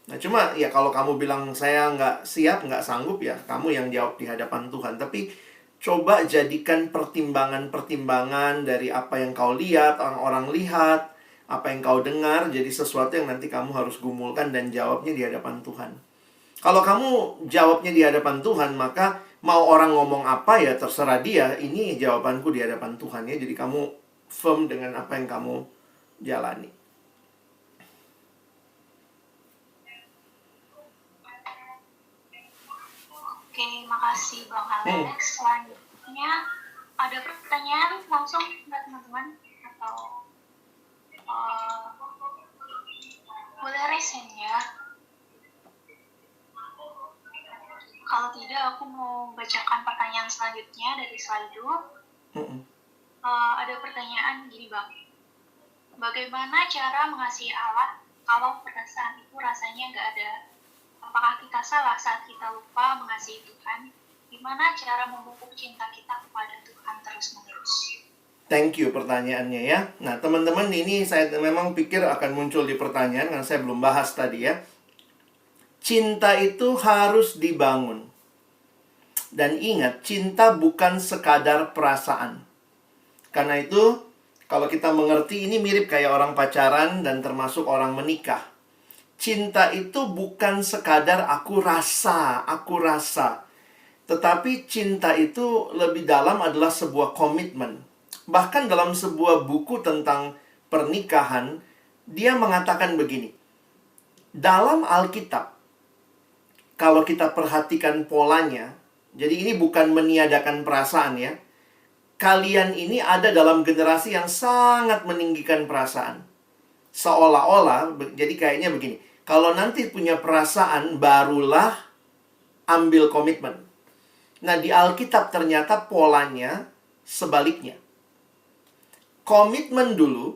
Nah, cuma ya kalau kamu bilang saya nggak siap, nggak sanggup, ya kamu yang jawab di hadapan Tuhan. Tapi coba jadikan pertimbangan-pertimbangan dari apa yang kau lihat, orang-orang lihat, apa yang kau dengar, jadi sesuatu yang nanti kamu harus gumulkan dan jawabnya di hadapan Tuhan. Kalau kamu jawabnya di hadapan Tuhan, maka mau orang ngomong apa ya terserah dia, ini jawabanku di hadapan Tuhan ya. Jadi kamu firm dengan apa yang kamu jalani. Oke, makasih Bang Alex. Selanjutnya ada pertanyaan langsung nggak teman-teman? Atau boleh resen ya? Kalau tidak, aku mau bacakan pertanyaan selanjutnya dari Slido. Ada pertanyaan gini Bang. Bagaimana cara mengasihi Allah kalau pada saat itu rasanya nggak ada? Apakah kita salah saat kita lupa mengasihi Tuhan? Gimana cara memupuk cinta kita kepada Tuhan terus-menerus? Thank you pertanyaannya ya. Nah, teman-teman, ini saya memang pikir akan muncul di pertanyaan karena saya belum bahas tadi ya. Cinta itu harus dibangun. Dan ingat, cinta bukan sekadar perasaan. Karena itu, kalau kita mengerti, ini mirip kayak orang pacaran dan termasuk orang menikah. Cinta itu bukan sekadar aku rasa. Tetapi cinta itu lebih dalam adalah sebuah komitmen. Bahkan dalam sebuah buku tentang pernikahan, dia mengatakan begini. Dalam Alkitab, kalau kita perhatikan polanya, jadi ini bukan meniadakan perasaan ya. Kalian ini ada dalam generasi yang sangat meninggikan perasaan. Seolah-olah, jadi kayaknya begini. Kalau nanti punya perasaan, barulah ambil komitmen. Nah, di Alkitab ternyata polanya sebaliknya. Komitmen dulu,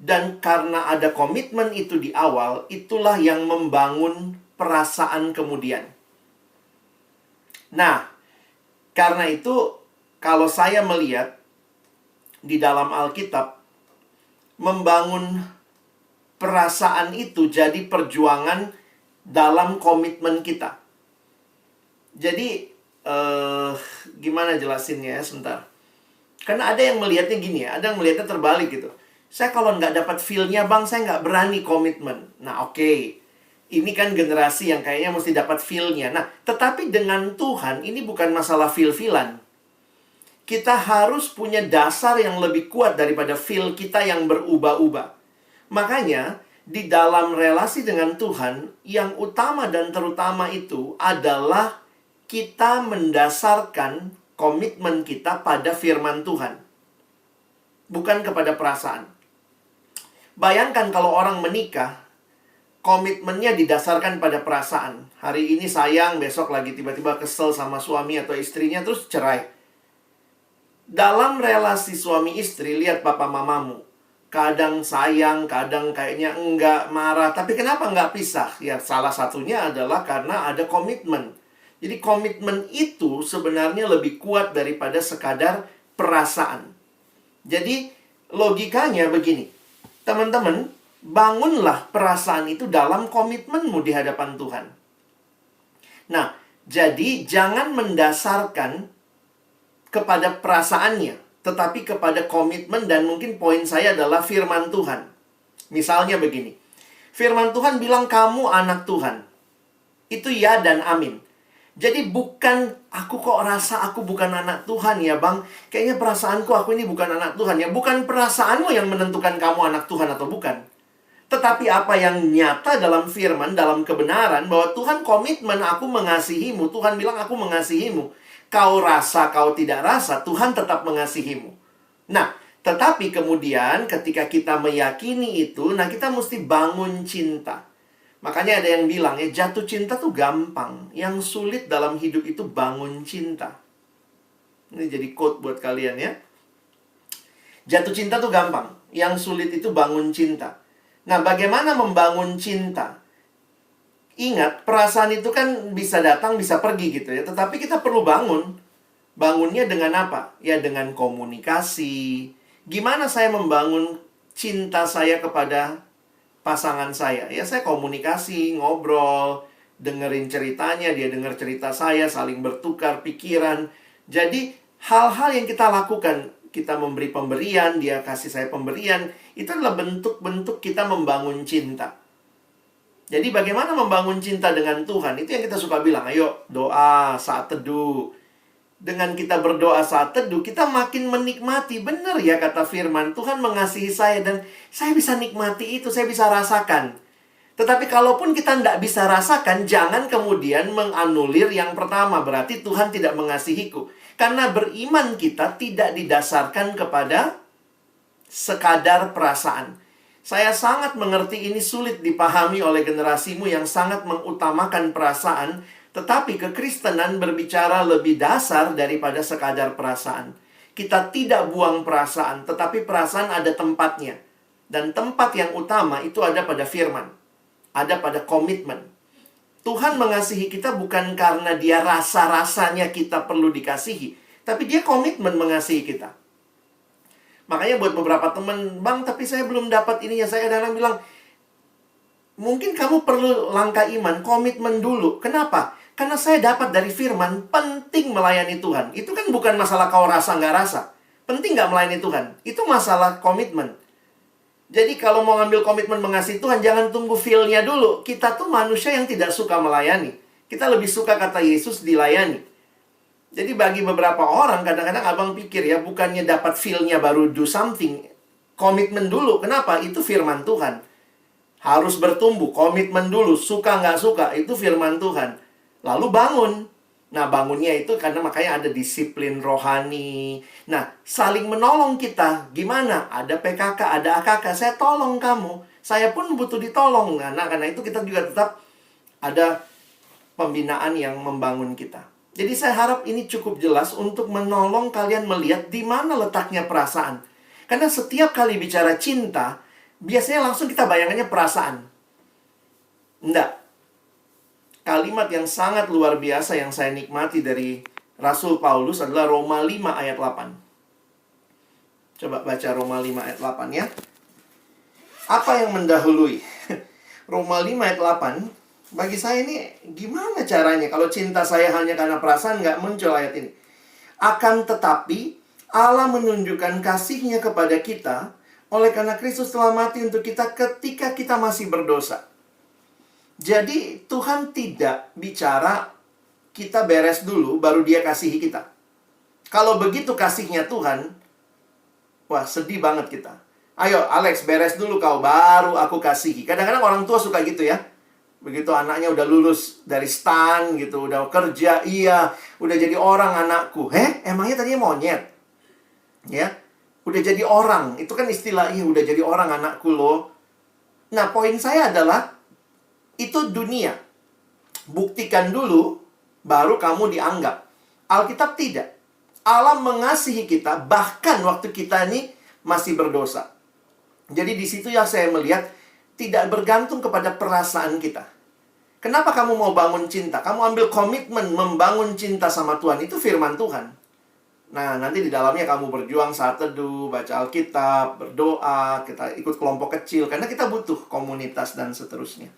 dan karena ada komitmen itu di awal, itulah yang membangun perasaan kemudian. Nah, karena itu, kalau saya melihat di dalam Alkitab, membangun perasaan itu jadi perjuangan dalam komitmen kita. Jadi, gimana jelasinnya ya, sebentar. Karena ada yang melihatnya gini ya, ada yang melihatnya terbalik gitu. Saya kalau nggak dapat feel-nya bang, saya nggak berani komitmen. Nah, oke. Ini kan generasi yang kayaknya mesti dapat feel-nya. Nah, tetapi dengan Tuhan, ini bukan masalah feel-feelan. Kita harus punya dasar yang lebih kuat daripada feel kita yang berubah-ubah. Makanya, di dalam relasi dengan Tuhan, yang utama dan terutama itu adalah kita mendasarkan komitmen kita pada firman Tuhan. Bukan kepada perasaan. Bayangkan kalau orang menikah, komitmennya didasarkan pada perasaan. Hari ini sayang, besok lagi tiba-tiba kesel sama suami atau istrinya, terus cerai. Dalam relasi suami istri, lihat papa mamamu. Kadang sayang, kadang kayaknya enggak, marah. Tapi kenapa enggak pisah? Ya, salah satunya adalah karena ada komitmen. Jadi komitmen itu sebenarnya lebih kuat daripada sekadar perasaan. Jadi logikanya begini. Teman-teman, bangunlah perasaan itu dalam komitmenmu di hadapan Tuhan. Nah, jadi jangan mendasarkan kepada perasaannya, tetapi kepada komitmen, dan mungkin poin saya adalah firman Tuhan. Misalnya begini, firman Tuhan bilang kamu anak Tuhan. Itu ya dan amin. Jadi bukan aku kok rasa aku bukan anak Tuhan ya bang. Kayaknya perasaanku aku ini bukan anak Tuhan ya. Bukan perasaanmu yang menentukan kamu anak Tuhan atau bukan. Tetapi apa yang nyata dalam firman, dalam kebenaran, bahwa Tuhan komitmen aku mengasihimu. Tuhan bilang aku mengasihimu. Kau rasa, kau tidak rasa, Tuhan tetap mengasihimu. Nah, tetapi kemudian ketika kita meyakini itu, nah kita mesti bangun cinta. Makanya ada yang bilang ya, jatuh cinta tuh gampang. Yang sulit dalam hidup itu bangun cinta. Ini jadi quote buat kalian ya. Jatuh cinta tuh gampang. Yang sulit itu bangun cinta. Nah, bagaimana membangun cinta? Ingat, perasaan itu kan bisa datang, bisa pergi gitu ya. Tetapi kita perlu bangun. Bangunnya dengan apa? Ya dengan komunikasi. Gimana saya membangun cinta saya kepada pasangan saya? Ya saya komunikasi, ngobrol, dengerin ceritanya, dia denger cerita saya, saling bertukar pikiran. Jadi hal-hal yang kita lakukan, kita memberi pemberian, dia kasih saya pemberian, itu adalah bentuk-bentuk kita membangun cinta. Jadi bagaimana membangun cinta dengan Tuhan? Itu yang kita suka bilang, ayo doa saat teduh. Dengan kita berdoa saat teduh, kita makin menikmati. Benar ya kata firman, Tuhan mengasihi saya dan saya bisa nikmati itu, saya bisa rasakan. Tetapi kalaupun kita tidak bisa rasakan, jangan kemudian menganulir yang pertama. Berarti Tuhan tidak mengasihiku. Karena beriman kita tidak didasarkan kepada sekadar perasaan. Saya sangat mengerti ini sulit dipahami oleh generasimu yang sangat mengutamakan perasaan. Tetapi kekristenan berbicara lebih dasar daripada sekadar perasaan. Kita tidak buang perasaan, tetapi perasaan ada tempatnya. Dan tempat yang utama itu ada pada firman. Ada pada komitmen. Tuhan mengasihi kita bukan karena dia rasa-rasanya kita perlu dikasihi. Tapi dia komitmen mengasihi kita. Makanya buat beberapa teman, bang tapi saya belum dapat ininya. Saya kadang-kadang bilang, mungkin kamu perlu langkah iman, komitmen dulu. Kenapa? Karena saya dapat dari firman, penting melayani Tuhan. Itu kan bukan masalah kau rasa nggak rasa. Penting nggak melayani Tuhan. Itu masalah komitmen. Jadi kalau mau ngambil komitmen mengasihi Tuhan, jangan tunggu feel-nya dulu. Kita tuh manusia yang tidak suka melayani. Kita lebih suka kata Yesus dilayani. Jadi bagi beberapa orang, kadang-kadang abang pikir ya, bukannya dapat feel-nya baru do something. Komitmen dulu. Kenapa? Itu firman Tuhan. Harus bertumbuh. Komitmen dulu. Suka nggak suka. Itu firman Tuhan. Lalu bangun. Nah, bangunnya itu karena makanya ada disiplin rohani. Nah, saling menolong kita. Gimana? Ada PKK, ada AKK. Saya tolong kamu. Saya pun butuh ditolong. Nah, karena itu kita juga tetap ada pembinaan yang membangun kita. Jadi saya harap ini cukup jelas untuk menolong kalian melihat di mana letaknya perasaan. Karena setiap kali bicara cinta, biasanya langsung kita bayangannya perasaan. Enggak. Kalimat yang sangat luar biasa yang saya nikmati dari Rasul Paulus adalah Roma 5 ayat 8. Coba baca Roma 5 ayat 8 ya. Apa yang mendahului? Roma 5 ayat 8. Bagi saya ini gimana caranya? Kalau cinta saya hanya karena perasaan, nggak muncul ayat ini. Akan tetapi Allah menunjukkan kasih-Nya kepada kita oleh karena Kristus telah mati untuk kita ketika kita masih berdosa. Jadi Tuhan tidak bicara kita beres dulu baru dia kasihi kita. Kalau begitu kasihnya Tuhan, wah sedih banget kita. Ayo Alex beres dulu kau baru aku kasihi. Kadang-kadang orang tua suka gitu ya. Begitu anaknya udah lulus dari stan gitu, udah kerja, iya, udah jadi orang anakku. Emangnya tadinya monyet? Ya, udah jadi orang. Itu kan istilahnya udah jadi orang anakku loh. Nah, poin saya adalah itu dunia. Buktikan dulu baru kamu dianggap. Alkitab tidak. Allah mengasihi kita bahkan waktu kita ini masih berdosa. Jadi di situ ya saya melihat tidak bergantung kepada perasaan kita. Kenapa kamu mau bangun cinta? Kamu ambil komitmen membangun cinta sama Tuhan. Itu firman Tuhan. Nah, nanti di dalamnya kamu berjuang saat teduh, baca Alkitab, berdoa, kita ikut kelompok kecil. Karena kita butuh komunitas dan seterusnya.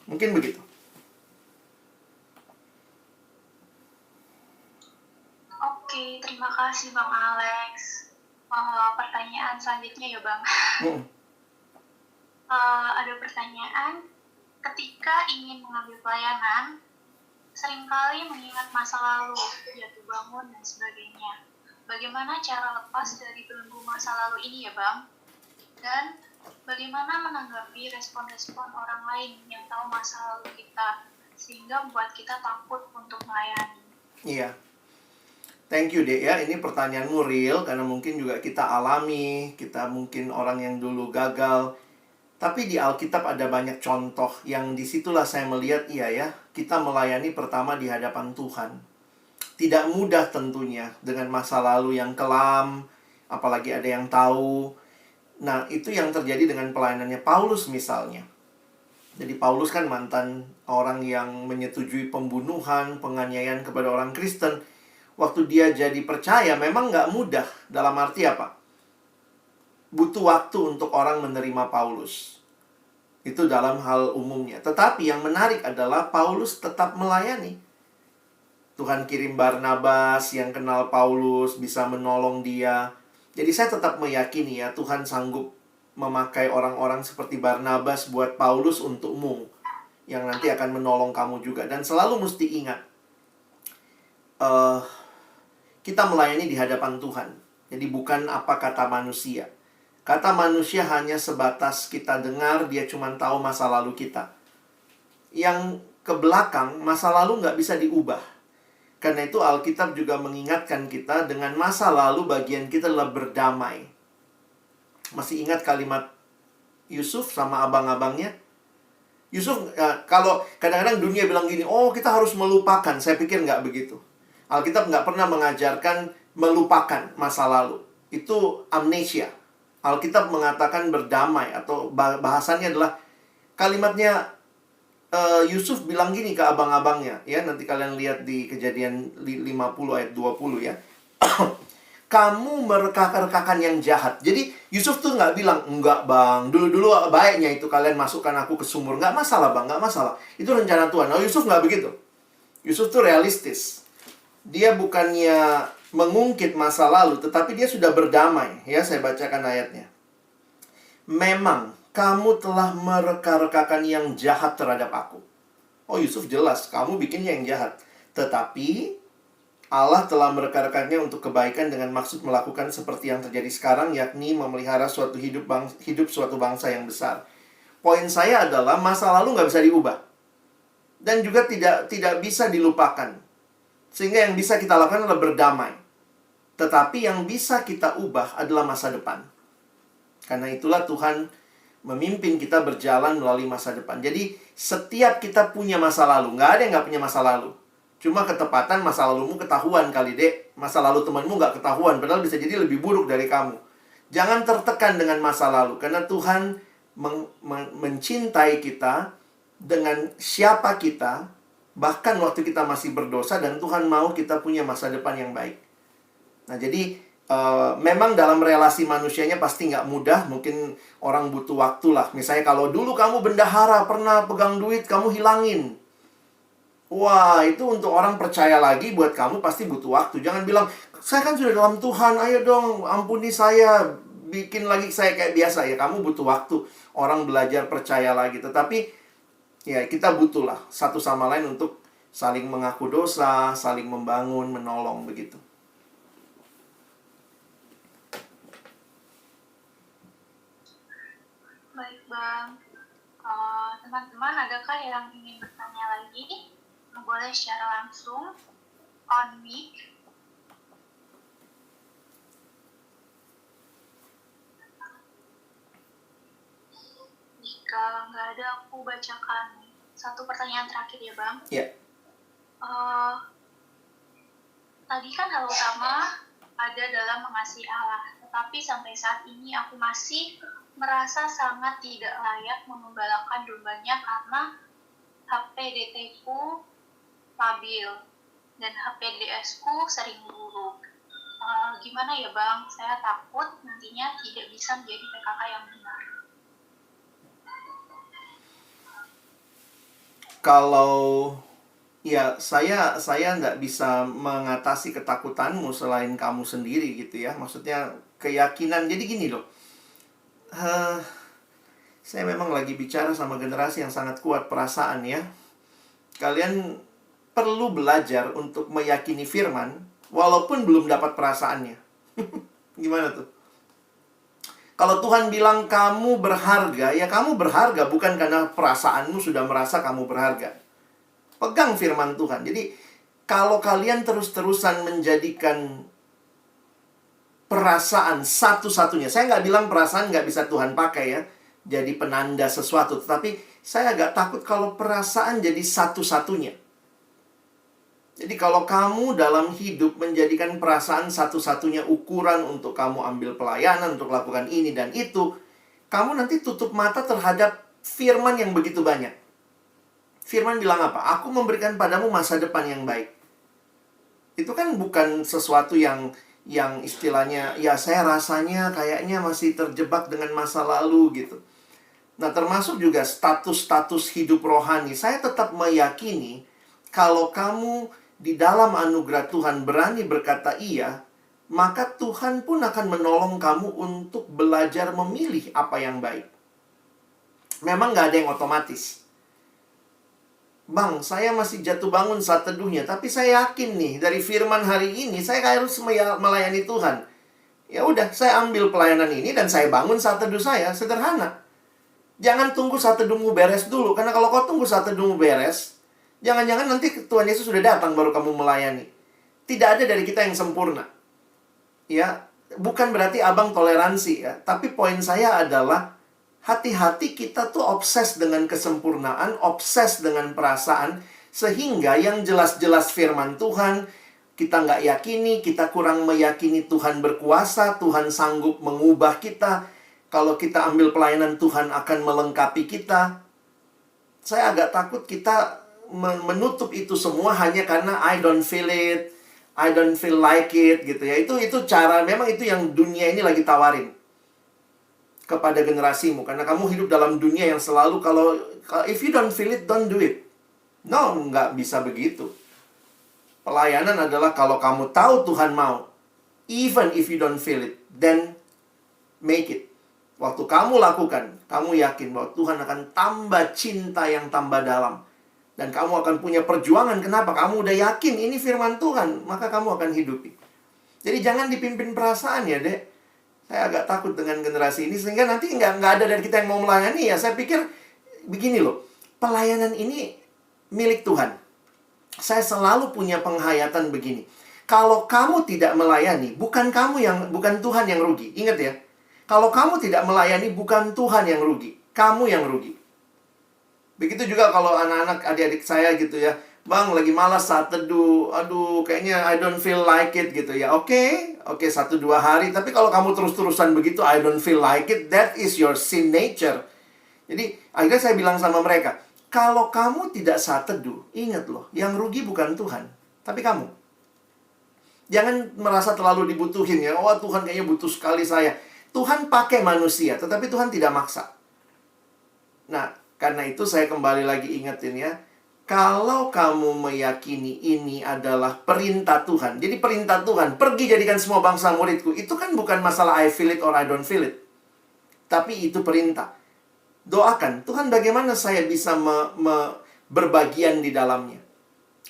Mungkin begitu. Oke, terima kasih Bang Alex. Pertanyaan selanjutnya ya Bang. Ada pertanyaan, ketika ingin mengambil pelayanan, seringkali mengingat masa lalu, jatuh bangun dan sebagainya. Bagaimana cara lepas dari belenggu masa lalu ini ya Bang? Dan bagaimana menanggapi respon-respon orang lain yang tahu masa lalu kita, sehingga membuat kita takut untuk melayani? Iya. Thank you, Dek, ya. Ini pertanyaanmu real, karena mungkin juga kita alami, kita mungkin orang yang dulu gagal. Tapi di Alkitab ada banyak contoh yang disitulah saya melihat, iya ya, kita melayani pertama di hadapan Tuhan. Tidak mudah tentunya, dengan masa lalu yang kelam, apalagi ada yang tahu. Nah, itu yang terjadi dengan pelayanannya Paulus misalnya. Jadi Paulus kan mantan orang yang menyetujui pembunuhan, penganiayaan kepada orang Kristen. Waktu dia jadi percaya, memang nggak mudah. Dalam arti apa? Butuh waktu untuk orang menerima Paulus. Itu dalam hal umumnya. Tetapi yang menarik adalah Paulus tetap melayani. Tuhan kirim Barnabas yang kenal Paulus, bisa menolong dia. Jadi saya tetap meyakini ya, Tuhan sanggup memakai orang-orang seperti Barnabas buat Paulus untukmu. Yang nanti akan menolong kamu juga. Dan selalu mesti ingat, kita melayani di hadapan Tuhan. Jadi bukan apa kata manusia. Kata manusia hanya sebatas kita dengar, dia cuma tahu masa lalu kita. Yang ke belakang, masa lalu nggak bisa diubah. Karena itu Alkitab juga mengingatkan kita dengan masa lalu bagian kita adalah berdamai. Masih ingat kalimat Yusuf sama abang-abangnya? Yusuf, kalau kadang-kadang dunia bilang gini, oh kita harus melupakan. Saya pikir nggak begitu. Alkitab nggak pernah mengajarkan melupakan masa lalu. Itu amnesia. Alkitab mengatakan berdamai, atau bahasannya adalah kalimatnya Yusuf bilang gini ke abang-abangnya. Ya, nanti kalian lihat di Kejadian 50 ayat 20 ya. Kamu mereka-rekakan yang jahat. Jadi Yusuf tuh nggak bilang, enggak bang, dulu-dulu baiknya itu kalian masukkan aku ke sumur. Nggak masalah bang, nggak masalah. Itu rencana Tuhan. Nah, Yusuf nggak begitu. Yusuf tuh realistis. Dia bukannya mengungkit masa lalu, tetapi dia sudah berdamai. Ya, saya bacakan ayatnya. Memang kamu telah mereka-rekakan yang jahat terhadap aku. Oh, Yusuf jelas, kamu bikinnya yang jahat. Tetapi Allah telah mereka-rekannya untuk kebaikan dengan maksud melakukan seperti yang terjadi sekarang, yakni memelihara suatu hidup suatu bangsa yang besar. Poin saya adalah masa lalu nggak bisa diubah. Dan juga tidak bisa dilupakan. Sehingga yang bisa kita lakukan adalah berdamai. Tetapi yang bisa kita ubah adalah masa depan. Karena itulah Tuhan memimpin kita berjalan melalui masa depan. Jadi setiap kita punya masa lalu. Nggak ada yang nggak punya masa lalu. Cuma ketepatan masa lalumu ketahuan kali, Dek. Masa lalu temanmu nggak ketahuan. Padahal bisa jadi lebih buruk dari kamu. Jangan tertekan dengan masa lalu. Karena Tuhan mencintai kita dengan siapa kita. Bahkan waktu kita masih berdosa, dan Tuhan mau kita punya masa depan yang baik. Nah, jadi memang dalam relasi manusianya pasti nggak mudah. Mungkin orang butuh waktu lah. Misalnya kalau dulu kamu bendahara, pernah pegang duit, kamu hilangin. Wah, itu untuk orang percaya lagi, buat kamu pasti butuh waktu. Jangan bilang, saya kan sudah dalam Tuhan, ayo dong ampuni saya, bikin lagi saya kayak biasa. Ya, kamu butuh waktu. Orang belajar percaya lagi. Tetapi Ya, kita butuhlah satu sama lain untuk saling mengaku dosa, saling membangun, menolong begitu. Baik Bang, teman-teman adakah yang ingin bertanya lagi? Boleh secara langsung, on mic. Jika nggak ada, aku bacakan satu pertanyaan terakhir ya Bang. Ya. Tadi kan hal utama ada dalam mengasihi Allah, tetapi sampai saat ini aku masih merasa sangat tidak layak mengembalakan dombanya karena HPDT ku labil dan HPDS ku sering buruk. Gimana ya Bang? Saya takut nantinya tidak bisa menjadi PKK yang benar. Kalau ya saya nggak bisa mengatasi ketakutanmu selain kamu sendiri gitu ya. Maksudnya keyakinan. Jadi gini loh. Saya memang lagi bicara sama generasi yang sangat kuat perasaan ya. Kalian perlu belajar untuk meyakini firman walaupun belum dapat perasaannya. Gimana tuh? Kalau Tuhan bilang kamu berharga, ya kamu berharga bukan karena perasaanmu sudah merasa kamu berharga. Pegang firman Tuhan. Jadi kalau kalian terus-terusan menjadikan perasaan satu-satunya, saya nggak bilang perasaan nggak bisa Tuhan pakai ya, jadi penanda sesuatu. Tetapi saya agak takut kalau perasaan jadi satu-satunya. Jadi kalau kamu dalam hidup menjadikan perasaan satu-satunya ukuran untuk kamu ambil pelayanan, untuk lakukan ini dan itu, kamu nanti tutup mata terhadap firman yang begitu banyak. Firman bilang apa? Aku memberikan padamu masa depan yang baik. Itu kan bukan sesuatu yang istilahnya, ya saya rasanya kayaknya masih terjebak dengan masa lalu gitu. Nah, termasuk juga status-status hidup rohani. Saya tetap meyakini kalau kamu di dalam anugerah Tuhan berani berkata iya, maka Tuhan pun akan menolong kamu untuk belajar memilih apa yang baik. Memang nggak ada yang otomatis. Bang, saya masih jatuh bangun saat teduhnya, tapi saya yakin nih, dari firman hari ini, saya harus melayani Tuhan. Ya udah, saya ambil pelayanan ini dan saya bangun saat teduh saya, sederhana. Jangan tunggu saat teduhmu beres dulu, karena kalau kau tunggu saat teduhmu beres, jangan-jangan nanti Tuhan Yesus sudah datang baru kamu melayani. Tidak ada dari kita yang sempurna. Ya, bukan berarti abang toleransi ya, tapi poin saya adalah hati-hati kita tuh obses dengan kesempurnaan, obses dengan perasaan, sehingga yang jelas-jelas firman Tuhan kita nggak yakini, kita kurang meyakini Tuhan berkuasa, Tuhan sanggup mengubah kita. Kalau kita ambil pelayanan, Tuhan akan melengkapi kita. Saya agak takut kita menutup itu semua hanya karena I don't feel it, I don't feel like it gitu ya. Itu cara, memang itu yang dunia ini lagi tawarin kepada generasimu. Karena kamu hidup dalam dunia yang selalu kalau if you don't feel it, don't do it. No, nggak bisa begitu. Pelayanan adalah kalau kamu tahu Tuhan mau, even if you don't feel it, then make it. Waktu kamu lakukan, kamu yakin bahwa Tuhan akan tambah cinta yang tambah dalam. Dan kamu akan punya perjuangan. Kenapa? Kamu udah yakin ini firman Tuhan, maka kamu akan hidupi. Jadi jangan dipimpin perasaan ya, Dek. Saya agak takut dengan generasi ini, sehingga nanti nggak ada dari kita yang mau melayani ya. Saya pikir begini loh, pelayanan ini milik Tuhan. Saya selalu punya penghayatan begini. Kalau kamu tidak melayani, bukan Tuhan yang rugi. Ingat ya. Kalau kamu tidak melayani, bukan Tuhan yang rugi. Kamu yang rugi. Begitu juga kalau anak-anak, adik-adik saya gitu ya. Bang, lagi malas saat teduh. Aduh, kayaknya I don't feel like it gitu ya. Oke, 1-2 hari. Tapi kalau kamu terus-terusan begitu, I don't feel like it, that is your sin nature. Jadi, akhirnya saya bilang sama mereka, kalau kamu tidak saat teduh, ingat loh, yang rugi bukan Tuhan, tapi kamu. Jangan merasa terlalu dibutuhin ya. Oh, Tuhan kayaknya butuh sekali saya. Tuhan pakai manusia, tetapi Tuhan tidak maksa. Nah, karena itu saya kembali lagi ingetin ya. Kalau kamu meyakini ini adalah perintah Tuhan. Jadi perintah Tuhan, pergi jadikan semua bangsa muridku. Itu kan bukan masalah I feel it or I don't feel it. Tapi itu perintah. doakan, Tuhan bagaimana saya bisa berbagian di dalamnya.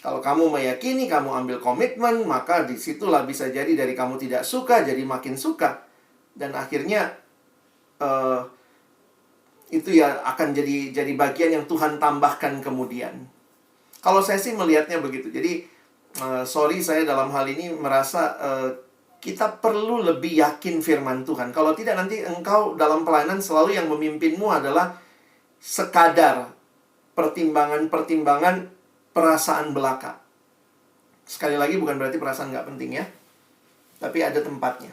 Kalau kamu meyakini, kamu ambil komitmen, maka disitulah bisa jadi dari kamu tidak suka, jadi makin suka. Dan akhirnya itu ya akan jadi bagian yang Tuhan tambahkan kemudian. Kalau saya sih melihatnya begitu. Jadi, sorry saya dalam hal ini merasa kita perlu lebih yakin firman Tuhan. Kalau tidak nanti engkau dalam pelayanan selalu yang memimpinmu adalah sekadar pertimbangan-pertimbangan perasaan belaka. Sekali lagi bukan berarti perasaan nggak penting ya. Tapi ada tempatnya.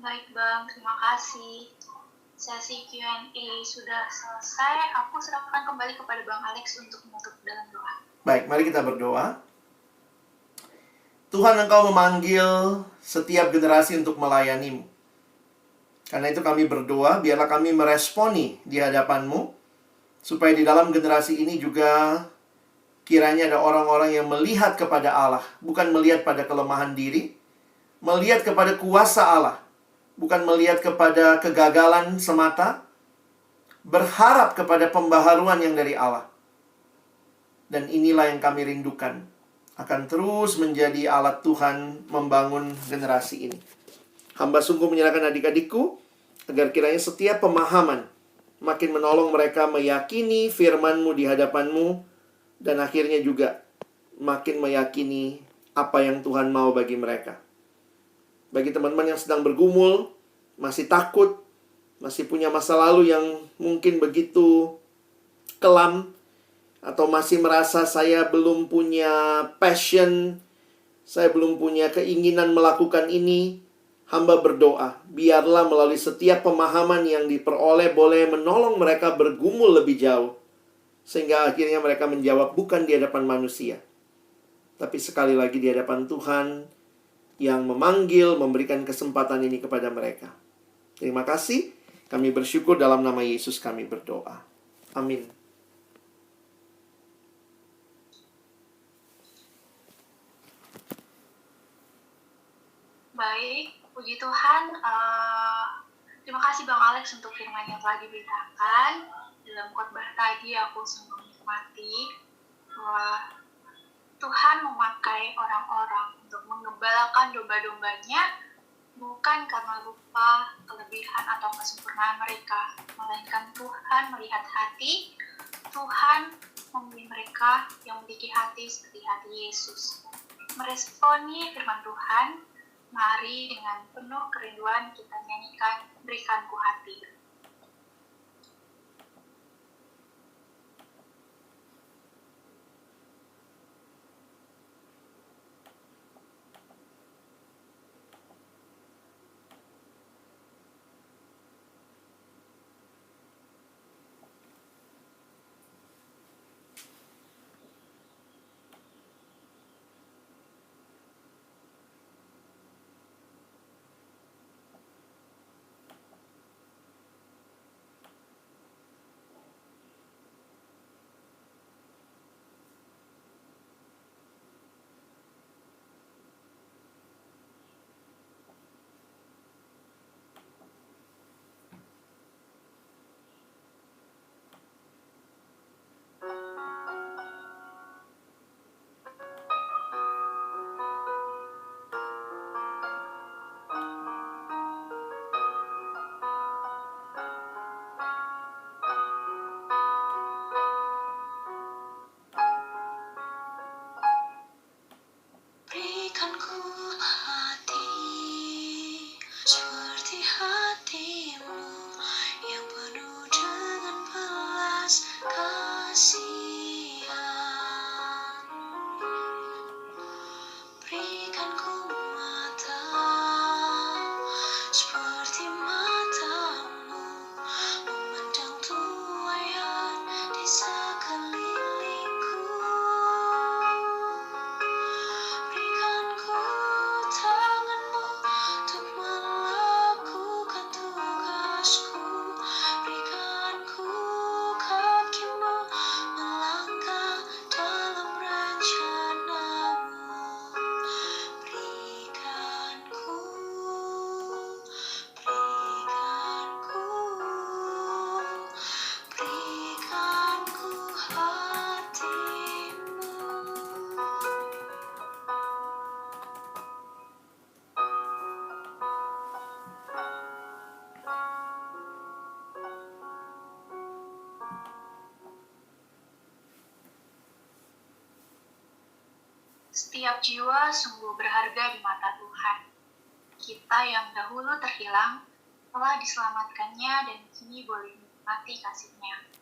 Baik Bang, terima kasih. Sesi Q&A sudah selesai. Aku serahkan kembali kepada Bang Alex untuk menutup dalam doa. Baik, mari kita berdoa. Tuhan, Engkau memanggil setiap generasi untuk melayani-Mu. Karena itu kami berdoa, biarlah kami meresponi di hadapan-Mu, supaya di dalam generasi ini juga kiranya ada orang-orang yang melihat kepada Allah, bukan melihat pada kelemahan diri, melihat kepada kuasa Allah, bukan melihat kepada kegagalan semata, berharap kepada pembaharuan yang dari Allah. Dan inilah yang kami rindukan, akan terus menjadi alat Tuhan membangun generasi ini. Hamba sungguh menyerahkan adik-adikku, agar kiranya setiap pemahaman makin menolong mereka meyakini firman-Mu di hadapan-Mu, dan akhirnya juga makin meyakini apa yang Tuhan mau bagi mereka. Bagi teman-teman yang sedang bergumul, masih takut, masih punya masa lalu yang mungkin begitu kelam, atau masih merasa saya belum punya passion, saya belum punya keinginan melakukan ini, hamba berdoa, biarlah melalui setiap pemahaman yang diperoleh boleh menolong mereka bergumul lebih jauh, sehingga akhirnya mereka menjawab bukan di hadapan manusia, tapi sekali lagi di hadapan Tuhan yang memanggil, memberikan kesempatan ini kepada mereka. Terima kasih. Kami bersyukur dalam nama Yesus kami berdoa. Amin. Baik, puji Tuhan. Terima kasih Bang Alex untuk firman yang telah diberitakan. Dalam khotbah tadi aku sungguh menikmati bahwa Tuhan memakai orang-orang untuk mengembalakan domba-dombanya, bukan karena lupa kelebihan atau kesempurnaan mereka, melainkan Tuhan melihat hati. Tuhan memilih mereka yang memiliki hati seperti hati Yesus. Meresponi firman Tuhan, mari dengan penuh kerinduan kita nyanyikan Berikanku Hati. Setiap jiwa sungguh berharga di mata Tuhan. Kita yang dahulu terhilang telah diselamatkannya dan kini boleh menikmati kasih-Nya.